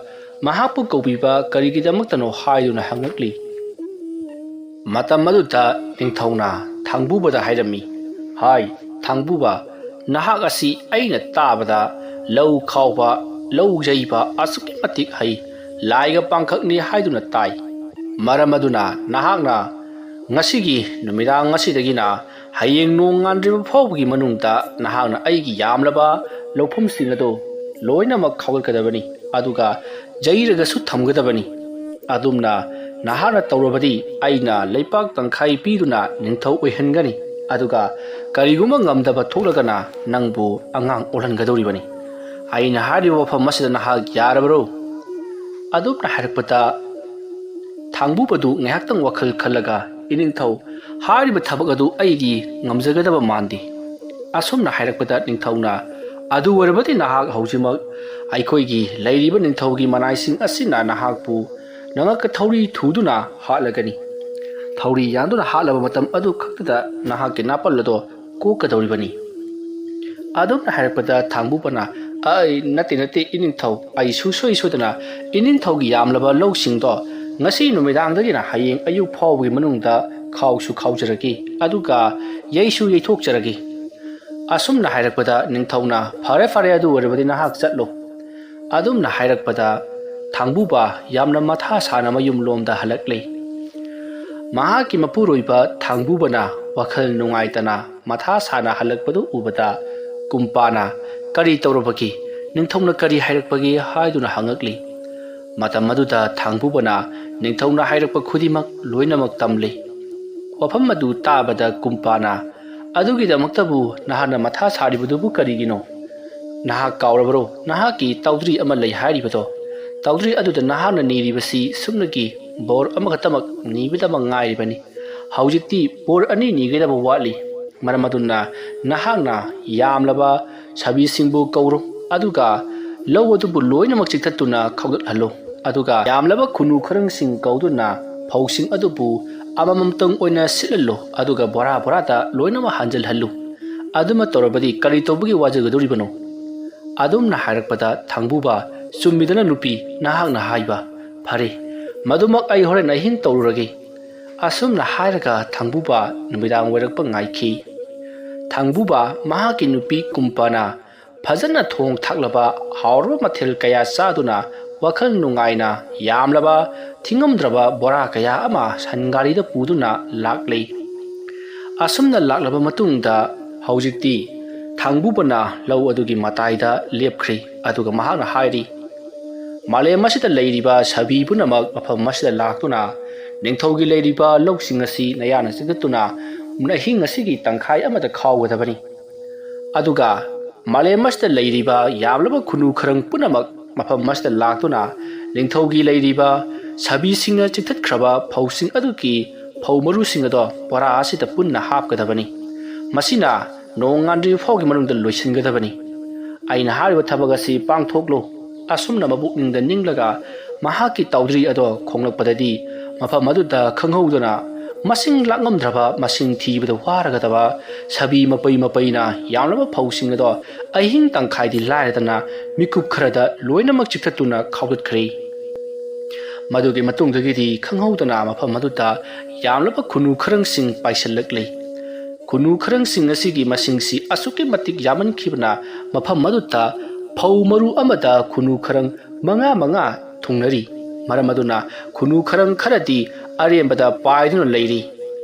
Speaker 1: ꯃꯍꯥꯛꯄꯨ ꯀꯧꯕꯤꯕ ꯀꯔꯤꯒꯤꯗꯃꯛꯇꯅꯣ ꯍꯥꯏꯗꯨꯅ ꯍꯪꯂꯛꯂꯤ꯫ ꯃꯇꯝ ꯑꯗꯨꯗ ꯅꯤꯡꯊꯧꯅ ꯊꯥꯡꯕꯨꯕꯗ ꯍꯥꯏꯔꯝꯃꯤ, ꯍꯥꯏ ꯊꯥꯡꯕꯨꯕ, ꯅꯍꯥꯛ ꯑꯁꯤ ꯑꯩꯅ ꯇꯥꯕꯗ ꯂꯧ ꯈꯥꯎꯕ, ꯂꯧ ꯌꯩꯕ ꯑꯁꯨꯛꯀꯤ ꯃꯇꯤꯛ ꯍꯩ, ꯂꯥꯏꯒ ꯄꯥꯡꯈꯛꯅꯤ ꯍꯥꯏꯗꯨꯅ ꯇꯥꯏ꯫ ꯃꯔꯝ ꯑꯗꯨꯅ ꯅꯍꯥꯛꯅ ꯉꯁꯤꯒꯤ ꯅꯨꯃꯤꯗꯥꯡ ꯑꯁꯤꯗꯒꯤꯅ ꯍꯌꯦꯡ ꯅꯣꯡ ꯉꯥꯟꯗ꯭ꯔꯤꯕ ꯐꯥꯎꯕꯒꯤ ꯃꯅꯨꯡꯗ ꯅꯍꯥꯛꯅ ꯑꯩꯒꯤ ꯌꯥꯝꯂꯕ ꯂꯧꯐꯝꯁꯤꯡ ꯑꯗꯨ ꯂꯣꯏꯅꯃꯛ ꯈꯥꯎꯒꯠꯀꯗꯕꯅꯤ, ꯑꯗꯨꯒ ꯌꯩꯔꯒꯁꯨ ꯊꯝꯒꯗꯕꯅꯤ꯫ ꯑꯗꯨꯝꯅ ꯅꯍꯥꯛꯅ ꯇꯧꯔꯕꯗꯤ ꯑꯩꯅ ꯂꯩꯄꯥꯛ ꯇꯪꯈꯥꯏ ꯄꯤꯗꯨꯅ ꯅꯤꯡꯊꯧ ꯑꯣꯏꯍꯟꯒꯅꯤ, ꯑꯗꯨꯒ ꯀꯔꯤꯒꯨꯝꯕ ꯉꯝꯗꯕ ꯊꯣꯛꯂꯒꯅ ꯅꯪꯕꯨ ꯑꯉꯥꯡ ꯑꯣꯜꯍꯟꯒꯗꯧꯔꯤꯕꯅꯤ꯫ ꯑꯩꯅ ꯍꯥꯏꯔꯤꯕ ꯋꯥꯐꯝ ꯑꯁꯤꯗ ꯅꯍꯥꯛ ꯌꯥꯔꯕꯔꯣ? ꯑꯗꯨꯝꯅ ꯍꯥꯏꯔꯛꯄꯗ ꯊꯥꯡꯕꯨꯕꯗꯨ ꯉꯥꯏꯍꯥꯛꯇꯪ ꯋꯥꯈꯜ ꯈꯜꯂꯒ, ꯏꯅꯤꯡꯊꯧ, ꯍꯥꯏꯔꯤꯕ ꯊꯕꯛ ꯑꯗꯨ ꯑꯩꯗꯤ ꯉꯝꯖꯒꯗꯕ ꯃꯥꯟꯗꯦ꯫ ꯑꯁꯨꯝꯅ ꯍꯥꯏꯔꯛꯄꯗ ꯅꯤꯡꯊꯧꯅ ꯑꯗꯨ ꯑꯣꯏꯔꯕꯗꯤ ꯅꯍꯥꯛ ꯍꯧꯖꯤꯛꯃꯛ ꯑꯩꯈꯣꯏꯒꯤ ꯂꯩꯔꯤꯕ ꯅꯤꯡꯊꯧꯒꯤ ꯃꯅꯥꯏꯁꯤꯡ ꯑꯁꯤꯅ ꯅꯍꯥꯛꯄꯨ ꯅꯉꯛꯀ ꯊꯧꯔꯤ ꯊꯨꯗꯨꯅ ꯍꯥꯠꯂꯒꯅꯤ ꯊꯧꯔꯤ ꯌꯥꯟꯗꯨꯅ ꯍꯥꯠꯂꯕ ꯃꯇꯝ ꯑꯗꯨ ꯈꯛꯇꯗ ꯅꯍꯥꯛꯀꯤ ꯅꯥꯄꯜ ꯑꯗꯣ ꯀꯣꯛꯀꯗꯧꯔꯤꯕꯅꯤ ꯑꯗꯨꯝꯅ ꯍꯥꯏꯔꯛꯄꯗ ꯊꯥꯡꯕꯨꯕꯅ ꯅꯠꯇꯦ ꯏꯅꯤꯡꯊꯧ ꯑꯩ ꯁꯨꯡꯁꯣꯏ ꯁꯣꯏꯗꯅ ꯏꯅꯤꯡꯊꯧꯒꯤ ꯌꯥꯝꯂꯕ ꯂꯧꯁꯤꯡꯗꯣ ꯉꯁꯤ ꯅꯨꯃꯤꯗꯥꯡꯗꯒꯤꯅ ꯍꯌꯦꯡ ꯑꯌꯨꯛ ꯐꯥꯎꯕꯒꯤ ꯃꯅꯨꯡꯗ ꯈꯥꯎꯁꯨ ꯈꯥꯎꯖꯔꯒꯦ ꯑꯗꯨꯒ ꯌꯩꯁꯨ ꯌꯩꯊꯣꯛꯆꯔꯒꯦ ꯑꯁꯨꯝꯅ ꯍꯥꯏꯔꯛꯄꯗ ꯅꯤꯡꯊꯧꯅ ꯐꯔꯦ ꯑꯗꯨ ꯑꯣꯏꯔꯕꯗꯤ ꯅꯍꯥꯛ ꯆꯠꯂꯣ ꯑꯗꯨꯝꯅ ꯍꯥꯏꯔꯛꯄꯗ ꯊꯥꯡꯕꯨꯕ ꯌꯥꯝꯅ ꯃꯊꯥ ꯁꯥꯅ ꯃꯌꯨꯝꯂꯣꯝꯗ ꯍꯜꯂꯛꯂꯦ ꯃꯍꯥꯛꯀꯤ ꯃꯄꯨꯔꯣꯏꯕ ꯊꯥꯡꯕꯨꯕꯅ ꯋꯥꯈꯜ ꯅꯨꯡꯉꯥꯏꯇꯅ ꯃꯊꯥ ꯁꯥꯅ ꯍꯜꯂꯛꯄꯗꯨ ꯎꯕꯗ ꯀꯨꯝꯄꯥꯅ ꯀꯔꯤ ꯇꯧꯔꯕꯒꯦ ꯅꯤꯡꯊꯧꯅ ꯀꯔꯤ ꯍꯥꯏꯔꯛꯄꯒꯦ ꯍꯥꯏꯗꯨꯅ ꯍꯪꯉꯛꯂꯤ ꯃꯇꯝ ꯑꯗꯨꯗ ꯊꯥꯡꯕꯨꯕꯅ ꯅꯤꯡꯊꯧꯅ ꯍꯥꯏꯔꯛꯄ ꯈꯨꯗꯤꯡꯃꯛ ꯂꯣꯏꯅꯃꯛ ꯇꯝꯂꯤ ꯋꯥꯐꯝ ꯑꯗꯨ ꯇꯥꯕꯗ ꯀꯨꯝꯄꯥꯅ ꯑꯗꯨꯒꯤꯗꯃꯛꯇꯕꯨ ꯅꯍꯥꯛꯅ ꯃꯊꯥ ꯁꯥꯔꯤꯕꯗꯨꯕꯨ ꯀꯔꯤꯒꯤꯅꯣ ꯅꯍꯥꯛ ꯀꯥꯎꯔꯕꯔꯣ ꯅꯍꯥꯛꯀꯤ ꯇꯧꯗ꯭ꯔꯤ ꯑꯃ ꯂꯩ ꯍꯥꯏꯔꯤꯕꯗꯣ ꯇꯧꯗ꯭ꯔꯤ ꯑꯗꯨꯗ ꯅꯍꯥꯛꯅ ꯅꯤꯔꯤꯕꯁꯤ ꯁꯨꯞꯅꯒꯤ ꯕꯣꯔ ꯑꯃꯈꯛꯇꯃꯛ ꯅꯤꯕꯗꯃꯛ ꯉꯥꯏꯔꯤꯕꯅꯤ ꯍꯧꯖꯤꯛꯇꯤ ꯕꯣꯔ ꯑꯅꯤ ꯅꯤꯒꯗꯕ ꯋꯥꯠꯂꯤ ꯃꯔꯝ ꯑꯗꯨꯅ ꯅꯍꯥꯛꯅ ꯌꯥꯝꯂꯕ ꯁꯥꯕꯤꯁꯤꯡꯕꯨ ꯀꯧꯔꯣ ꯑꯗꯨꯒ ꯂꯧ ꯑꯗꯨꯕꯨ ꯂꯣꯏꯅꯃꯛ ꯆꯤꯛꯊꯠꯇꯨꯅ ꯈꯥꯎꯗꯠꯍꯜꯂꯨ ꯑꯗꯨꯒ ꯌꯥꯝꯂꯕ ꯈꯨꯅꯨ ꯈꯔꯪꯁꯤꯡ ꯀꯧꯗꯨꯅ ꯐꯧꯁꯤꯡ ꯑꯗꯨꯕꯨ ꯑꯃꯃꯝꯇꯪ ꯑꯣꯏꯅ ꯁꯤꯠꯍꯜꯂꯨ ꯑꯗꯨꯒ ꯕꯣꯔꯥꯗ ꯂꯣꯏꯅꯃꯛ ꯍꯥꯟꯖꯤꯜꯍꯜꯂꯨ ꯑꯗꯨꯃ ꯇꯧꯔꯕꯗꯤ ꯀꯔꯤ ꯇꯧꯕꯒꯤ ꯋꯥꯖꯒꯗꯧꯔꯤꯕꯅꯣ ꯑꯗꯨꯝꯅ ꯍꯥꯏꯔꯛꯄꯗ ꯊꯥꯡꯕꯨꯕ ꯆꯨꯝꯃꯤꯗꯅ ꯅꯨꯄꯤ ꯅꯍꯥꯛꯅ ꯍꯥꯏꯕ ꯐꯔꯦ ꯃꯗꯨꯃꯛ ꯑꯩ ꯍꯣꯔꯦꯟ ꯑꯍꯤꯡ ꯇꯧꯔꯨꯔꯒꯦ ꯑꯁꯨꯝꯅ ꯍꯥꯏꯔꯒ ꯊꯥꯡꯕꯨꯕ ꯅꯨꯃꯤꯗꯥꯡ ꯑꯣꯏꯔꯛꯄ ꯉꯥꯏꯈꯤ ꯊꯥꯡꯕꯨꯕ ꯃꯍꯥꯛꯀꯤ ꯅꯨꯄꯤ ꯀꯨꯝꯄꯥꯅ ꯐꯖꯅ ꯊꯣꯡ ꯊꯥꯛꯂꯕ ꯍꯥꯎꯔꯕ ꯃꯊꯦꯜ ꯀꯌꯥ ꯆꯥꯗꯨꯅ ꯋꯥꯈꯜ ꯅꯨꯡꯉꯥꯏꯅ ꯌꯥꯝꯂꯕ ꯊꯤꯉꯝꯗ꯭ꯔꯕ ꯕꯣꯔꯥ ꯀꯌꯥ ꯑꯃ ꯁꯟꯒꯥꯔꯤꯗ ꯄꯨꯗꯨꯅ ꯂꯥꯛꯂꯤ ꯑꯁꯨꯝꯅ ꯂꯥꯛꯂꯕ ꯃꯇꯨꯡꯗ ꯍꯧꯖꯤꯛꯇꯤ ꯊꯥꯡꯕꯨꯕꯅ ꯂꯧ ꯑꯗꯨꯒꯤ ꯃꯇꯥꯏꯗ ꯂꯦꯞꯈ꯭ꯔꯤ ꯑꯗꯨꯒ ꯃꯍꯥꯛꯅ ꯍꯥꯏꯔꯤ ꯃꯥꯂꯦꯝ ꯑꯁꯤꯗ ꯂꯩꯔꯤꯕ ꯁꯥꯕꯤ ꯄꯨꯝꯅꯃꯛ ꯃꯐꯝ ꯑꯁꯤꯗ ꯂꯥꯛꯇꯨꯅ ꯅꯤꯡꯊꯧꯒꯤ ꯂꯩꯔꯤꯕ ꯂꯧꯁꯤꯡ ꯑꯁꯤ ꯅꯌꯥꯅ ꯆꯤꯛꯊꯠꯇꯨꯅ ꯑꯍꯤꯡ ꯑꯁꯤꯒꯤ ꯇꯪꯈꯥꯏ ꯑꯃꯗ ꯈꯥꯎꯒꯗꯕꯅꯤ ꯑꯗꯨꯒ ꯃꯥꯂꯦꯝ ꯑꯁꯤꯗ ꯂꯩꯔꯤꯕ ꯌꯥꯝꯂꯕ ꯈꯨꯅꯨ ꯈꯔꯪ ꯄꯨꯝꯅꯃꯛ ꯃꯐꯝ ꯑꯁꯤꯗ ꯂꯥꯛꯇꯨꯅ ꯅꯤꯡꯊꯧꯒꯤ ꯂꯩꯔꯤꯕ ꯁꯥꯕꯤꯁꯤꯡꯅ ꯆꯤꯛꯊꯠꯈ꯭ꯔꯕ ꯐꯧꯁꯤꯡ ꯑꯗꯨꯒꯤ ꯐꯧ ꯃꯔꯨꯁꯤꯡ ꯑꯗꯣ ꯕꯣꯔꯥ ꯑꯁꯤꯗ ꯄꯨꯟꯅ ꯍꯥꯞꯀꯗꯕꯅꯤ ꯃꯁꯤꯅ ꯅꯣꯡ ꯉꯥꯟꯗ꯭ꯔꯤꯕ ꯐꯥꯎꯒꯤ ꯃꯅꯨꯡꯗ ꯂꯣꯏꯁꯤꯟꯒꯗꯕꯅꯤ ꯑꯩꯅ ꯍꯥꯏꯔꯤꯕ ꯊꯕꯛ ꯑꯁꯤ ꯄꯥꯡꯊꯣꯛꯂꯣ ꯑꯁꯨꯝꯅ ꯃꯕꯨꯛꯅꯤꯡꯗ ꯅꯤꯡꯂꯒ ꯃꯍꯥꯛꯀꯤ ꯇꯧꯗ꯭ꯔꯤ ꯑꯗꯣ ꯈꯣꯡꯂꯛꯄꯗꯗꯤ ꯃꯐꯝ ꯑꯗꯨꯗ ꯈꯪꯍꯧꯗꯅ ꯃꯁꯤꯡ ꯂꯥꯛꯉꯝꯗ꯭ꯔꯕ ꯃꯁꯤꯡ ꯊꯤꯕꯗ ꯋꯥꯔꯒꯗꯕ ꯁꯥꯕꯤ ꯃꯄꯩꯅ ꯌꯥꯝꯂꯕ ꯐꯧꯁꯤꯡ ꯑꯗꯣ ꯑꯍꯤꯡ ꯇꯪꯈꯥꯏꯗꯤ ꯂꯥꯏꯔꯗꯅ ꯃꯤꯀꯨꯞ ꯈꯔꯗ ꯂꯣꯏꯅꯃꯛ ꯆꯤꯛꯊꯠꯇꯨꯅ ꯈꯥꯎꯗꯠꯈ꯭ꯔꯦ ꯃꯗꯨꯒꯤ ꯃꯇꯨꯡꯗꯒꯤꯗꯤ ꯈꯪꯍꯧꯗꯅ ꯃꯐꯝ ꯑꯗꯨꯗ ꯌꯥꯝꯂꯕ ꯈꯨꯅꯨ ꯈꯔꯪꯁꯤꯡ ꯄꯥꯏꯁꯤꯜꯂꯛꯂꯤ ꯈꯨꯅꯨ ꯈꯔꯪꯁꯤꯡ ꯑꯁꯤꯒꯤ ꯃꯁꯤꯡꯁꯤ ꯑꯁꯨꯛꯀꯤ ꯃꯇꯤꯛ ꯌꯥꯝꯃꯟꯈꯤꯕꯅ ꯃꯐꯝ ꯑꯗꯨꯗ ꯐꯧ ꯃꯔꯨ ꯑꯃꯗ ꯈꯨꯅꯨ ꯈꯔꯪ ꯃꯉꯥ ꯊꯨꯡꯅꯔꯤ ꯃꯔꯝ ꯑꯗꯨꯅ ꯈꯨꯅꯨ ꯈꯔꯪ ꯈꯔꯗꯤ ꯑꯔꯦꯝꯕꯗ ꯄꯥꯏꯗꯨꯅ ꯂꯩꯔꯤ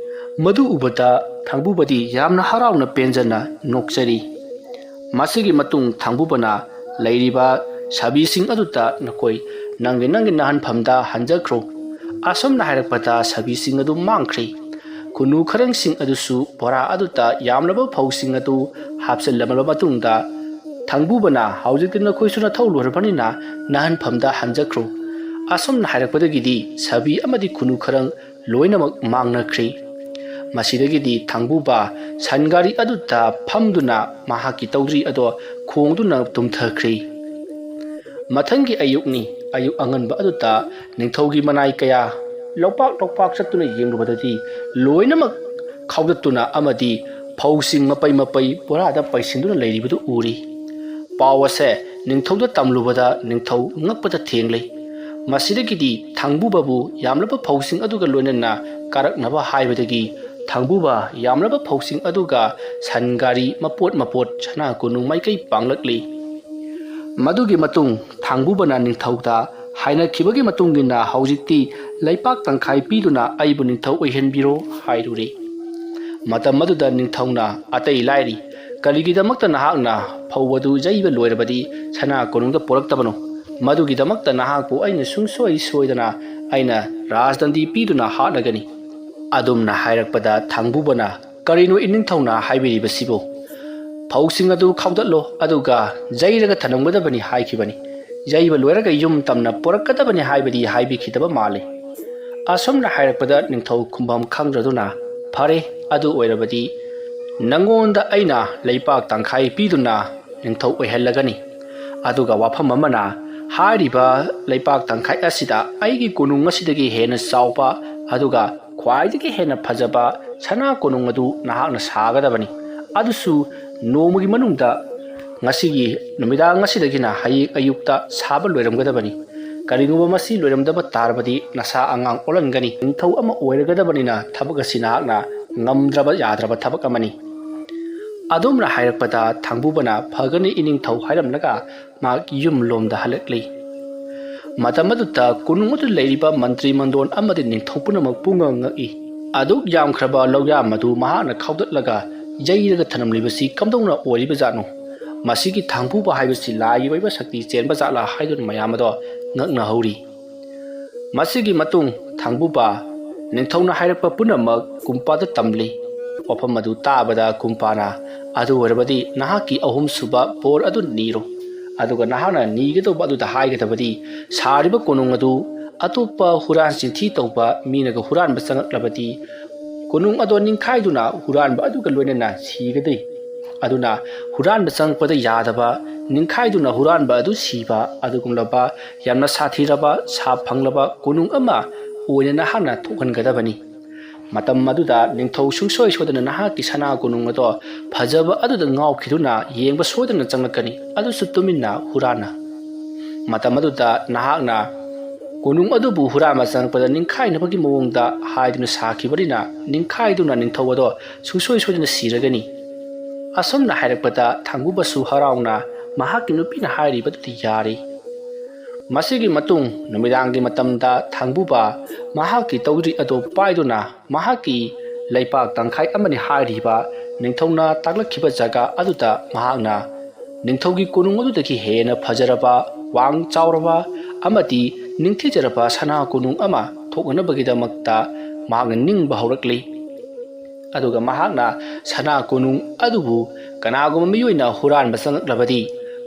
Speaker 1: ꯃꯗꯨ ꯎꯕꯗ ꯊꯥꯡꯕꯨꯕꯗꯤ ꯌꯥꯝꯅ ꯍꯔꯥꯎꯅ ꯄꯦꯟꯖꯅ ꯅꯣꯛꯆꯔꯤ ꯃꯁꯤꯒꯤ ꯃꯇꯨꯡ ꯊꯥꯡꯕꯨꯕꯅ ꯂꯩꯔꯤꯕ ꯁꯥꯕꯤꯁꯤꯡ ꯑꯗꯨꯗ ꯅꯈꯣꯏ ꯅꯪꯒꯤ ꯅꯍꯟꯐꯝꯗ ꯍꯟꯖꯈ꯭ꯔꯣ ꯑꯁꯨꯝꯅ ꯍꯥꯏꯔꯛꯄꯗ ꯁꯥꯕꯤꯁꯤꯡ ꯑꯗꯨ ꯃꯥꯡꯈ꯭ꯔꯤ ꯈꯨꯅꯨ ꯈꯔꯪꯁꯤꯡ ꯑꯗꯨꯁꯨ ꯕꯣꯔꯥ ꯑꯗꯨꯗ ꯌꯥꯝꯂꯕ ꯐꯧꯁꯤꯡ ꯑꯗꯨ ꯍꯥꯞꯆꯤꯜꯂꯕ ꯃꯇꯨꯡꯗ ꯊꯥꯡꯕꯨꯕꯅ ꯍꯧꯖꯤꯛꯇꯤ ꯅꯈꯣꯏꯁꯨ ꯅꯊꯧ ꯂꯣꯏꯔꯕꯅꯤꯅ ꯅꯍꯟꯐꯝꯗ ꯍꯟꯖꯈ꯭ꯔꯣ ꯑꯁꯨꯝꯅ ꯍꯥꯏꯔꯛꯄꯗꯒꯤꯗꯤ ꯁꯥꯕꯤ ꯑꯃꯗꯤ ꯈꯨꯅꯨ ꯈꯔꯪ ꯂꯣꯏꯅꯃꯛ ꯃꯥꯡꯅꯈ꯭ꯔꯤ ꯃꯁꯤꯗꯒꯤꯗꯤ ꯊꯥꯡꯕꯨꯕ ꯁꯟꯒꯥꯔꯤ ꯑꯗꯨꯗ ꯐꯝꯗꯨꯅ ꯃꯍꯥꯛꯀꯤ ꯇꯧꯗ꯭ꯔꯤ ꯑꯗꯣ ꯈꯣꯡꯗꯨꯅ ꯇꯨꯝꯊꯈ꯭ꯔꯤ ꯃꯊꯪꯒꯤ ꯑꯌꯨꯛꯅꯤ ꯑꯌꯨꯛ ꯑꯉꯟꯕ ꯑꯗꯨꯗ ꯅꯤꯡꯊꯧꯒꯤ ꯃꯅꯥꯏ ꯀꯌꯥ ꯂꯧꯄꯥꯛ ꯆꯠꯇꯨꯅ ꯌꯦꯡꯂꯨꯕꯗꯗꯤ ꯂꯣꯏꯅꯃꯛ ꯈꯥꯎꯗꯠꯇꯨꯅ ꯑꯃꯗꯤ ꯐꯧꯁꯤꯡ ꯃꯄꯩ ꯕꯣꯔꯥꯗ ꯄꯩꯁꯤꯟꯗꯨꯅ ꯂꯩꯔꯤꯕꯗꯨ ꯎꯔꯤ ꯄꯥꯎ ꯑꯁꯦ ꯅꯤꯡꯊꯧꯗ ꯇꯝꯂꯨꯕꯗ ꯅꯤꯡꯊꯧ ꯉꯛꯄꯗ ꯊꯦꯡꯂꯩ ꯃꯁꯤꯗꯒꯤꯗꯤ ꯊꯥꯡꯕꯨꯕꯕꯨ ꯌꯥꯝꯂꯕ ꯐꯧꯁꯤꯡ ꯑꯗꯨꯒ ꯂꯣꯏꯅꯅ ꯀꯥꯔꯛꯅꯕ ꯍꯥꯏꯕꯗꯒꯤ ꯊꯥꯡꯕꯨꯕ ꯌꯥꯝꯂꯕ ꯐꯧꯁꯤꯡ ꯑꯗꯨꯒ ꯁꯟꯒꯥꯔꯤ ꯃꯄꯣꯠ ꯁꯅꯥ ꯀꯣꯅꯨꯡ ꯃꯥꯏꯀꯩ ꯄꯥꯡꯂꯛꯂꯤ ꯃꯗꯨꯒꯤ ꯃꯇꯨꯡ ꯊꯥꯡꯕꯨꯕꯅ ꯅꯤꯡꯊꯧꯗ ꯍꯥꯏꯅꯈꯤꯕꯒꯤ ꯃꯇꯨꯡꯏꯟꯅ ꯍꯧꯖꯤꯛꯇꯤ ꯂꯩꯄꯥꯛ ꯇꯪꯈꯥꯏ ꯄꯤꯗꯨꯅ ꯑꯩꯕꯨ ꯅꯤꯡꯊꯧ ꯑꯣꯏꯍꯟꯕꯤꯔꯣ ꯍꯥꯏꯔꯨꯔꯤ ꯃꯇꯝ ꯑꯗꯨꯗ ꯅꯤꯡꯊꯧꯅ ꯑꯇꯩ ꯂꯥꯏꯔꯤ ꯀꯔꯤꯒꯤꯗꯃꯛꯇ ꯅꯍꯥꯛꯅ ꯐꯧ ꯑꯗꯨ ꯌꯩꯕ ꯂꯣꯏꯔꯕꯗꯤ ꯁꯅꯥ ꯀꯣꯅꯨꯡꯗ ꯄꯣꯔꯛꯇꯕꯅꯣ ꯃꯗꯨꯒꯤꯗꯃꯛꯇ ꯅꯍꯥꯛꯄꯨ ꯑꯩꯅ ꯁꯨꯡꯁꯣꯏ ꯁꯣꯏꯗꯅ ꯑꯩꯅ ꯔꯥꯖꯗꯟꯗꯤ ꯄꯤꯗꯨꯅ ꯍꯥꯠꯂꯒꯅꯤ ꯑꯗꯨꯝꯅ ꯍꯥꯏꯔꯛꯄꯗ ꯊꯥꯡꯕꯨꯕꯅ ꯀꯔꯤꯅꯣ ꯏꯅꯤꯡꯊꯧꯅ ꯍꯥꯏꯕꯤꯔꯤꯕꯁꯤꯕꯨ ꯐꯧꯁꯤꯡ ꯑꯗꯨ ꯈꯥꯎꯗꯠꯂꯣ ꯑꯗꯨꯒ ꯌꯩꯔꯒ ꯊꯅꯝꯒꯗꯕꯅꯤ ꯍꯥꯏꯈꯤꯕꯅꯤ ꯌꯩꯕ ꯂꯣꯏꯔꯒ ꯌꯨꯝ ꯇꯝꯅ ꯄꯣꯔꯛꯀꯗꯕꯅꯤ ꯍꯥꯏꯕꯗꯤ ꯍꯥꯏꯕꯤꯈꯤꯗꯕ ꯃꯥꯜꯂꯤ ꯑꯁꯨꯝꯅ ꯍꯥꯏꯔꯛꯄꯗ ꯅꯤꯡꯊꯧ ꯈꯨꯝꯐꯝ ꯈꯪꯗ꯭ꯔꯗꯨꯅ ꯐꯔꯦ ꯑꯗꯨ ꯑꯣꯏꯔꯕꯗꯤ ꯅꯪꯉꯣꯟꯗ ꯑꯩꯅ ꯂꯩꯄꯥꯛ ꯇꯪꯈꯥꯏ ꯄꯤꯗꯨꯅ ꯅꯤꯡꯊꯧ ꯑꯣꯏꯍꯜꯂꯒꯅꯤ ꯑꯗꯨꯒ ꯋꯥꯐꯝ ꯑꯃꯅ ꯍꯥꯏꯔꯤꯕ ꯂꯩꯄꯥꯛ ꯇꯪꯈꯥꯏ ꯑꯁꯤꯗ ꯑꯩꯒꯤ ꯀꯣꯅꯨꯡ ꯑꯁꯤꯗꯒꯤ ꯍꯦꯟꯅ ꯆꯥꯎꯕ ꯑꯗꯨꯒ ꯈ꯭ꯋꯥꯏꯗꯒꯤ ꯍꯦꯟꯅ ꯐꯖꯕ ꯁꯅꯥ ꯀꯣꯅꯨꯡ ꯑꯗꯨ ꯅꯍꯥꯛꯅ ꯁꯥꯒꯗꯕꯅꯤ ꯑꯗꯨꯁꯨ ꯅꯣꯡꯃꯒꯤ ꯃꯅꯨꯡꯗ ꯉꯁꯤꯒꯤ ꯅꯨꯃꯤꯗꯥꯡ ꯑꯁꯤꯗꯒꯤꯅ ꯍꯌꯦꯡ ꯑꯌꯨꯛꯇ ꯁꯥꯕ ꯂꯣꯏꯔꯝꯒꯗꯕꯅꯤ ꯀꯔꯤꯒꯨꯝꯕ ꯃꯁꯤ ꯂꯣꯏꯔꯝꯗꯕ ꯇꯥꯔꯕꯗꯤ ꯅꯁꯥ ꯑꯉꯥꯡ ꯑꯣꯜꯍꯟꯒꯅꯤ ꯅꯤꯡꯊꯧ ꯑꯃ ꯑꯣꯏꯔꯒꯗꯕꯅꯤꯅ ꯊꯕꯛ ꯑꯁꯤ ꯅꯍꯥꯛꯅ ꯉꯝꯗ꯭ꯔꯕ ꯌꯥꯗ꯭ꯔꯕ ꯊꯕꯛ ꯑꯃꯅꯤ ꯑꯗꯣꯝꯅ ꯍꯥꯏꯔꯛꯄꯗ ꯊꯥꯡꯕꯨꯕꯅ ꯐꯒꯅꯤ ꯏꯅꯤꯡꯊꯧ ꯍꯥꯏꯔꯝꯂꯒ ꯃꯍꯥꯛ ꯌꯨꯝ ꯂꯣꯝꯗ ꯍꯜꯂꯛꯂꯤ ꯃꯇꯝ ꯑꯗꯨꯗ ꯀꯣꯅꯨꯡ ꯑꯗꯨ ꯂꯩꯔꯤꯕ ꯃꯟꯇ꯭ꯔꯤ ꯃꯟꯗꯣꯟ ꯑꯃꯗꯤ ꯅꯤꯡꯊꯧ ꯄꯨꯝꯅꯃꯛ ꯄꯨꯡꯉꯛ ꯉꯛꯏ ꯑꯗꯨꯛ ꯌꯥꯝꯈ꯭ꯔꯕ ꯂꯧꯌꯥꯝ ꯑꯗꯨ ꯃꯍꯥꯛꯅ ꯈꯥꯎꯗꯠꯂꯒ ꯌꯩꯔꯒ ꯊꯅꯝꯂꯤꯕꯁꯤ ꯀꯝꯗꯧꯅ ꯑꯣꯏꯔꯤꯕꯖꯥꯠꯅꯣ ꯃꯁꯤꯒꯤ ꯊꯥꯡꯕꯨꯕ ꯍꯥꯏꯕꯁꯤ ꯂꯥꯏꯒꯤ ꯑꯣꯏꯕ ꯁꯛꯇꯤ ꯆꯦꯟꯕ ꯖꯥꯠꯂꯥ ꯍꯥꯏꯗꯨꯅ ꯃꯌꯥꯝ ꯑꯗꯣ ꯉꯛꯅꯍꯧꯔꯤ ꯃꯁꯤꯒꯤ ꯃꯇꯨꯡ ꯊꯥꯡꯕꯨꯕ ꯅꯤꯡꯊꯧꯅ ꯍꯥꯏꯔꯛꯄ ꯄꯨꯝꯅꯃꯛ ꯀꯨꯝꯄꯥꯗ ꯇꯝꯂꯤ ꯋꯥꯐꯝ ꯑꯗꯨ ꯇꯥꯕꯗ ꯀꯨꯝꯄꯥꯅ ꯑꯗꯨ ꯑꯣꯏꯔꯕꯗꯤ ꯅꯍꯥꯛꯀꯤ ꯑꯍꯨꯝꯁꯨꯕ ꯕꯣꯔ ꯑꯗꯨ ꯅꯤꯔꯣ ꯑꯗꯨꯒ ꯅꯍꯥꯛꯅ ꯅꯤꯒꯗꯧꯕ ꯑꯗꯨꯗ ꯍꯥꯏꯒꯗꯕꯗꯤ ꯁꯥꯔꯤꯕ ꯀꯣꯅꯨꯡ ꯑꯗꯨ ꯑꯇꯣꯞꯄ ꯍꯨꯔꯥꯟ ꯆꯤꯟꯊꯤ ꯇꯧꯕ ꯃꯤꯅꯒ ꯍꯨꯔꯥꯟꯕ ꯆꯪꯉꯛꯂꯕꯗꯤ ꯀꯣꯅꯨꯡ ꯑꯗꯣ ꯅꯤꯡꯈꯥꯏꯗꯨꯅ ꯍꯨꯔꯥꯟꯕ ꯑꯗꯨꯒ ꯂꯣꯏꯅꯅ ꯁꯤꯒꯗꯦ ꯑꯗꯨꯅ ꯍꯨꯔꯥꯟꯕ ꯆꯪꯉꯛꯄꯗ ꯌꯥꯗꯕ ꯅꯤꯡꯈꯥꯏꯗꯨꯅ ꯍꯨꯔꯥꯟꯕ ꯑꯗꯨ ꯁꯤꯕ ꯑꯗꯨꯒꯨꯝꯂꯕ ꯌꯥꯝꯅ ꯁꯥꯊꯤꯔꯕ ꯁꯥ ꯐꯪꯂꯕ ꯀꯣꯅꯨꯡ ꯑꯃ ꯑꯣꯏꯅ ꯅꯍꯥꯛꯅ ꯊꯣꯛꯍꯟꯒꯗꯕꯅꯤ ꯃꯇꯝ ꯑꯗꯨꯗ ꯅꯤꯡꯊꯧ ꯁꯨꯡꯁꯣꯏ ꯁꯣꯏꯗꯅ ꯅꯍꯥꯛꯀꯤ ꯁꯅꯥ ꯀꯣꯅꯨꯡ ꯑꯗꯣ ꯐꯖꯕ ꯑꯗꯨꯗ ꯉꯥꯎꯈꯤꯗꯨꯅ ꯌꯦꯡꯕ ꯁꯣꯏꯗꯅ ꯆꯪꯂꯛꯀꯅꯤ ꯑꯗꯨꯁꯨ ꯇꯨꯃꯤꯟꯅ ꯍꯨꯔꯥꯟꯅ ꯃꯇꯝ ꯑꯗꯨꯗ ꯅꯍꯥꯛꯅ ꯀꯣꯅꯨꯡ ꯑꯗꯨꯕꯨ ꯍꯨꯔꯥꯟꯕ ꯆꯪꯂꯛꯄꯗ ꯅꯤꯡꯈꯥꯏꯅꯕꯒꯤ ꯃꯑꯣꯡꯗ ꯍꯥꯏꯗꯨꯅ ꯁꯥꯈꯤꯕꯅꯤꯅ ꯅꯤꯡꯈꯥꯏꯗꯨꯅ ꯅꯤꯡꯊꯧ ꯑꯗꯣ ꯁꯨꯡꯁꯣꯏ ꯁꯣꯏꯗꯅ ꯁꯤꯔꯒꯅꯤ ꯑꯁꯨꯝꯅ ꯍꯥꯏꯔꯛꯄꯗ ꯊꯥꯡꯕꯨꯕꯁꯨ ꯍꯔꯥꯎꯅ ꯃꯍꯥꯛꯀꯤ ꯅꯨꯄꯤꯅ ꯍꯥꯏꯔꯤꯕꯗꯨꯗꯤ ꯌꯥꯔꯤ ꯃꯁꯤꯒꯤ ꯃꯇꯨꯡ ꯅꯨꯃꯤꯗꯥꯡꯒꯤ ꯃꯇꯝꯗ ꯊꯥꯡꯕꯨꯕ ꯃꯍꯥꯛꯀꯤ ꯇꯧꯗ꯭ꯔꯤ ꯑꯗꯨ ꯄꯥꯏꯗꯨꯅ ꯃꯍꯥꯛꯀꯤ ꯂꯩꯄꯥꯛ ꯇꯪꯈꯥꯏ ꯑꯃꯅꯤ ꯍꯥꯏꯔꯤꯕ ꯅꯤꯡꯊꯧꯅ ꯇꯥꯛꯂꯛꯈꯤꯕ ꯖꯒꯥ ꯑꯗꯨꯗ ꯃꯍꯥꯛꯅ ꯅꯤꯡꯊꯧꯒꯤ ꯀꯣꯅꯨꯡ ꯑꯗꯨꯗꯒꯤ ꯍꯦꯟꯅ ꯐꯖꯔꯕ ꯋꯥꯡ ꯆꯥꯎꯔꯕ ꯑꯃꯗꯤ ꯅꯤꯡꯊꯤꯖꯔꯕ ꯁꯅꯥ ꯀꯣꯅꯨꯡ ꯑꯃ ꯊꯣꯛꯅꯅꯕꯒꯤꯗꯃꯛꯇ ꯃꯍꯥꯛꯅ ꯅꯤꯡꯕ ꯍꯧꯔꯛꯂꯤ ꯑꯗꯨꯒ ꯃꯍꯥꯛꯅ ꯁꯅꯥ ꯀꯣꯅꯨꯡ ꯑꯗꯨꯕꯨ ꯀꯅꯥꯒꯨꯝꯕ ꯃꯤꯑꯣꯏꯅ ꯍꯨꯔꯥꯟꯕ ꯆꯪꯂꯛꯂꯕꯗꯤ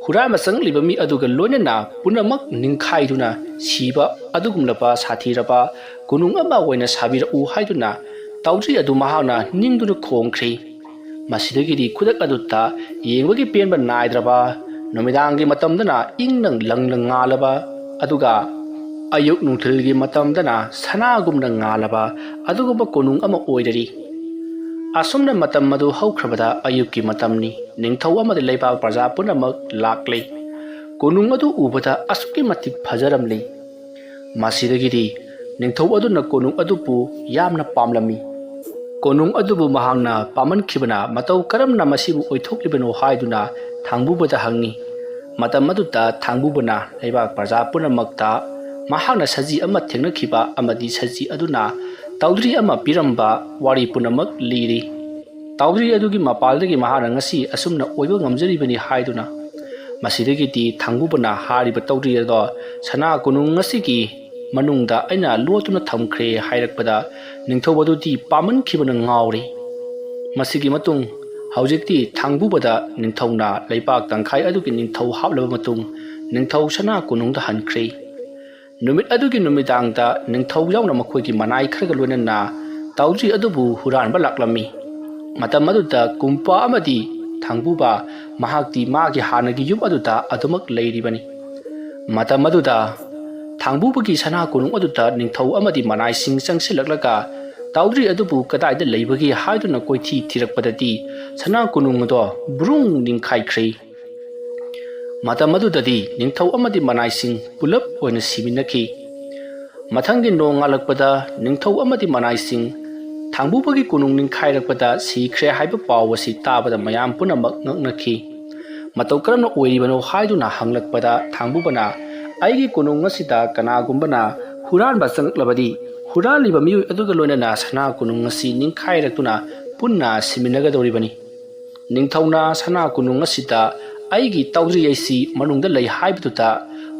Speaker 1: ꯍꯨꯔꯥꯟꯕ ꯆꯪꯂꯤꯕ ꯃꯤ ꯑꯗꯨꯒ ꯂꯣꯏꯅꯅ ꯄꯨꯝꯅꯃꯛ ꯅꯤꯡꯈꯥꯏꯗꯨꯅ ꯁꯤꯕ ꯑꯗꯨꯒꯨꯝꯂꯕ ꯁꯥꯊꯤꯔꯕ ꯀꯣꯅꯨꯡ ꯑꯃ ꯑꯣꯏꯅ ꯁꯥꯕꯤꯔꯛꯎ ꯍꯥꯏꯗꯨꯅ ꯇꯧꯗ꯭ꯔꯤ ꯑꯗꯨ ꯃꯍꯥꯛꯅ ꯅꯤꯡꯗꯨꯅ ꯈꯣꯡꯈ꯭ꯔꯤ ꯃꯁꯤꯗꯒꯤꯗꯤ ꯈꯨꯗꯛ ꯑꯗꯨꯗ ꯌꯦꯡꯕꯒꯤ ꯄꯦꯟꯕ ꯅꯥꯏꯗ꯭ꯔꯕ ꯅꯨꯃꯤꯗꯥꯡꯒꯤ ꯃꯇꯝꯗꯅ ꯏꯪꯅ ꯂꯪꯅ ꯉꯥꯜꯂꯕ ꯑꯗꯨꯒ ꯑꯌꯨꯛ ꯅꯨꯡꯊꯤꯜꯒꯤ ꯃꯇꯝꯗꯅ ꯁꯅꯥꯒꯨꯝꯅ ꯉꯥꯜꯂꯕ ꯑꯗꯨꯒꯨꯝꯕ ꯀꯣꯅꯨꯡ ꯑꯃ ꯑꯣꯏꯔꯔꯤ ꯑꯁꯨꯝꯅ ꯃꯇꯝ ꯑꯗꯨ ꯍꯧꯈ꯭ꯔꯕꯗ ꯑꯌꯨꯛꯀꯤ ꯃꯇꯝꯅꯤ ꯅꯤꯡꯊꯧ ꯑꯃꯗꯤ ꯂꯩꯕꯥꯛ ꯄ꯭ꯔꯖꯥ ꯄꯨꯝꯅꯃꯛ ꯂꯥꯛꯂꯤ ꯀꯣꯅꯨꯡ ꯑꯗꯨ ꯎꯕꯗ ꯑꯁꯨꯛꯀꯤ ꯃꯇꯤꯛ ꯐꯖꯔꯝꯂꯤ ꯃꯁꯤꯗꯒꯤꯗꯤ ꯅꯤꯡꯊꯧ ꯑꯗꯨꯅ ꯀꯣꯅꯨꯡ ꯑꯗꯨꯕꯨ ꯌꯥꯝꯅ ꯄꯥꯝꯂꯝꯃꯤ ꯀꯣꯅꯨꯡ ꯑꯗꯨꯕꯨ ꯃꯍꯥꯛꯅ ꯄꯥꯝꯃꯟꯈꯤꯕꯅ ꯃꯇꯧ ꯀꯔꯝꯅ ꯃꯁꯤꯕꯨ ꯑꯣꯏꯊꯣꯛꯂꯤꯕꯅꯣ ꯍꯥꯏꯗꯨꯅ ꯊꯥꯡꯕꯨꯕꯗ ꯍꯪꯉꯤ ꯃꯇꯝ ꯑꯗꯨꯗ ꯊꯥꯡꯕꯨꯕꯅ ꯂꯩꯕꯥꯛ ꯄ꯭ꯔꯖꯥ ꯄꯨꯝꯅꯃꯛꯇ ꯃꯍꯥꯛꯅ ꯁꯖꯤ ꯑꯃ ꯊꯦꯡꯅꯈꯤꯕ ꯑꯃꯗꯤ ꯁꯖꯤ ꯑꯗꯨꯅ ꯇꯧꯗ꯭ꯔꯤ ꯑꯃ ꯄꯤꯔꯝꯕ ꯋꯥꯔꯤ ꯄꯨꯝꯅꯃꯛ ꯂꯤꯔꯤ ꯇꯧꯗ꯭ꯔꯤ ꯑꯗꯨꯒꯤ ꯃꯄꯥꯜꯗꯒꯤ ꯃꯍꯥꯛꯅ ꯉꯁꯤ ꯑꯁꯨꯝꯅ ꯑꯣꯏꯕ ꯉꯝꯖꯔꯤꯕꯅꯤ ꯍꯥꯏꯗꯨꯅ ꯃꯁꯤꯗꯒꯤꯗꯤ ꯊꯥꯡꯕꯨꯕꯅ ꯍꯥꯏꯔꯤꯕ ꯇꯧꯗ꯭ꯔꯤ ꯑꯗꯣ ꯁꯅꯥ ꯀꯣꯅꯨꯡ ꯑꯁꯤꯒꯤ ꯃꯅꯨꯡꯗ ꯑꯩꯅ ꯂꯣꯠꯇꯨꯅ ꯊꯝꯈ꯭ꯔꯦ ꯍꯥꯏꯔꯛꯄꯗ ꯅꯤꯡꯊꯧ ꯑꯗꯨꯗꯤ ꯄꯥꯝꯃꯟꯈꯤꯕꯅ ꯉꯥꯎꯔꯤ ꯃꯁꯤꯒꯤ ꯃꯇꯨꯡ ꯍꯧꯖꯤꯛꯇꯤ ꯊꯥꯡꯕꯨꯕꯗ ꯅꯤꯡꯊꯧꯅ ꯂꯩꯄꯥꯛ ꯇꯪꯈꯥꯏ ꯑꯗꯨꯒꯤ ꯅꯤꯡꯊꯧ ꯍꯥꯞꯂꯕ ꯃꯇꯨꯡ ꯅꯤꯡꯊꯧ ꯁꯅꯥ ꯀꯣꯅꯨꯡꯗ ꯍꯟꯈ꯭ꯔꯦ ꯅꯨꯃꯤꯠ ꯑꯗꯨꯒꯤ ꯅꯨꯃꯤꯗꯥꯡꯗ ꯅꯤꯡꯊꯧ ꯌꯥꯎꯅ ꯃꯈꯣꯏꯒꯤ ꯃꯅꯥꯏ ꯈꯔꯒ ꯂꯣꯏꯅꯅ ꯇꯧꯗ꯭ꯔꯤ ꯑꯗꯨꯕꯨ ꯍꯨꯔꯥꯟꯕ ꯂꯥꯛꯂꯝꯃꯤ ꯃꯇꯝ ꯑꯗꯨꯗ ꯀꯨꯝꯄꯥ ꯑꯃꯗꯤ ꯊꯥꯡꯕꯨꯕ ꯃꯍꯥꯛꯇꯤ ꯃꯥꯒꯤ ꯍꯥꯟꯅꯒꯤ ꯌꯨꯝ ꯑꯗꯨꯗ ꯑꯗꯨꯃꯛ ꯂꯩꯔꯤꯕꯅꯤ ꯃꯇꯝ ꯑꯗꯨꯗ ꯊꯥꯡꯕꯨꯕꯒꯤ ꯁꯅꯥ ꯀꯣꯅꯨꯡ ꯑꯗꯨꯗ ꯅꯤꯡꯊꯧ ꯑꯃꯗꯤ ꯃꯅꯥꯏꯁꯤꯡ ꯆꯪꯁꯤꯜꯂꯛꯂꯒ ꯇꯧꯗ꯭ꯔꯤ ꯑꯗꯨꯕꯨ ꯀꯗꯥꯏꯗ ꯂꯩꯕꯒꯦ ꯍꯥꯏꯗꯨꯅ ꯀꯣꯏꯊꯤ ꯊꯤꯔꯛꯄꯗꯗꯤ ꯁꯅꯥ ꯀꯣꯅꯨꯡ ꯑꯗꯣ ꯕ꯭ꯔꯨꯡ ꯅꯤꯡꯈꯥꯏꯈ꯭ꯔꯦ ꯃꯇꯝ ꯑꯗꯨꯗꯗꯤ ꯅꯤꯡꯊꯧ ꯑꯃꯗꯤ ꯃꯅꯥꯏꯁꯤꯡ ꯄꯨꯂꯞ ꯑꯣꯏꯅ ꯁꯤꯃꯤꯟꯅꯈꯤ ꯃꯊꯪꯒꯤ ꯅꯣꯡ ꯉꯥꯜꯂꯛꯄꯗ ꯅꯤꯡꯊꯧ ꯑꯃꯗꯤ ꯃꯅꯥꯏꯁꯤꯡ ꯊꯥꯡꯕꯨꯕꯒꯤ ꯀꯣꯅꯨꯡ ꯅꯤꯡꯈꯥꯏꯔꯛꯄꯗ ꯁꯤꯈ꯭ꯔꯦ ꯍꯥꯏꯕ ꯄꯥꯎ ꯑꯁꯤ ꯇꯥꯕꯗ ꯃꯌꯥꯝ ꯄꯨꯝꯅꯃꯛ ꯉꯛꯅꯈꯤ ꯃꯇꯧ ꯀꯔꯝꯅ ꯑꯣꯏꯔꯤꯕꯅꯣ ꯍꯥꯏꯗꯨꯅ ꯍꯪꯂꯛꯄꯗ ꯊꯥꯡꯕꯨꯕꯅ ꯑꯩꯒꯤ ꯀꯣꯅꯨꯡ ꯑꯁꯤꯗ ꯀꯅꯥꯒꯨꯝꯕꯅ ꯍꯨꯔꯥꯟꯕ ꯆꯪꯂꯛꯂꯕꯗꯤ ꯍꯨꯔꯥꯜꯂꯤꯕ ꯃꯤꯑꯣꯏ ꯑꯗꯨꯒ ꯂꯣꯏꯅꯅ ꯁꯅꯥ ꯀꯣꯅꯨꯡ ꯑꯁꯤ ꯅꯤꯡꯈꯥꯏꯔꯛꯇꯨꯅ ꯄꯨꯟꯅ ꯁꯤꯃꯤꯟꯅꯒꯗꯧꯔꯤꯕꯅꯤ ꯅꯤꯡꯊꯧꯅ ꯁꯅꯥ ꯀꯣꯅꯨꯡ ꯑꯁꯤꯗ ꯑꯩꯒꯤ ꯇꯧꯗ꯭ꯔꯤ ꯑꯁꯤ ꯃꯅꯨꯡꯗ ꯂꯩ ꯍꯥꯏꯕꯗꯨꯗ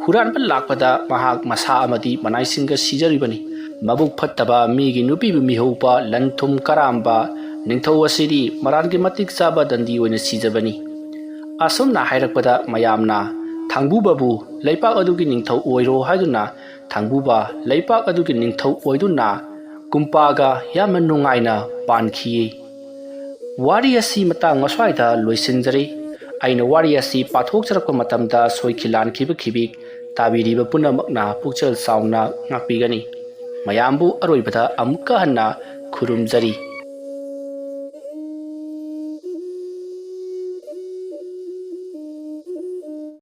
Speaker 1: ꯍꯨꯔꯥꯟꯕ ꯂꯥꯛꯄꯗ ꯃꯍꯥꯛ ꯃꯁꯥ ꯑꯃꯗꯤ ꯃꯅꯥꯏꯁꯤꯡꯒ ꯁꯤꯖꯔꯤꯕꯅꯤ ꯃꯕꯨꯛ ꯐꯠꯇꯕ ꯃꯤꯒꯤ ꯅꯨꯄꯤꯕꯨ ꯃꯤꯍꯧꯕ ꯂꯟ ꯊꯨꯝ ꯀꯔꯥꯝꯕ ꯅꯤꯡꯊꯧ ꯑꯁꯤꯗꯤ ꯃꯔꯥꯟꯒꯤ ꯃꯇꯤꯛ ꯆꯥꯕ ꯗꯟꯗꯤ ꯑꯣꯏꯅ ꯁꯤꯖꯕꯅꯤ ꯑꯁꯨꯝꯅ ꯍꯥꯏꯔꯛꯄꯗ ꯃꯌꯥꯝꯅ ꯊꯥꯡꯕꯨꯕꯕꯨ ꯂꯩꯄꯥꯛ ꯑꯗꯨꯒꯤ ꯅꯤꯡꯊꯧ ꯑꯣꯏꯔꯣ ꯍꯥꯏꯗꯨꯅ ꯊꯥꯡꯕꯨꯕ ꯂꯩꯄꯥꯛ ꯑꯗꯨꯒꯤ ꯅꯤꯡꯊꯧ ꯑꯣꯏꯗꯨꯅ ꯀꯨꯝꯄꯥꯒ ꯌꯥꯝꯅ ꯅꯨꯡꯉꯥꯏꯅ ꯄꯥꯟꯈꯤ ꯋꯥꯔꯤ ꯑꯁꯤ ꯃꯇꯥꯡ ꯑꯁ꯭ꯋꯥꯏꯗ ꯂꯣꯏꯁꯤꯟꯖꯔꯤ ꯑꯩꯅ ꯋꯥꯔꯤ ꯑꯁꯤ ꯄꯥꯊꯣꯛꯆꯔꯛꯄ ꯃꯇꯝꯗ ꯁꯣꯏꯈꯤ ꯂꯥꯟꯈꯤꯕ ꯈꯤꯕꯤꯛ ꯇꯥꯕꯤꯔꯤꯕ ꯄꯨꯝꯅꯃꯛꯅ ꯄꯨꯛꯆꯦꯜ ꯆꯥꯎꯅ ꯉꯥꯛꯄꯤꯒꯅꯤ꯫ ꯃꯌꯥꯝꯕꯨ ꯑꯔꯣꯏꯕꯗ ꯑꯃꯨꯛꯀ ꯍꯟꯅ ꯈꯨꯔꯨꯝꯖꯔꯤ꯫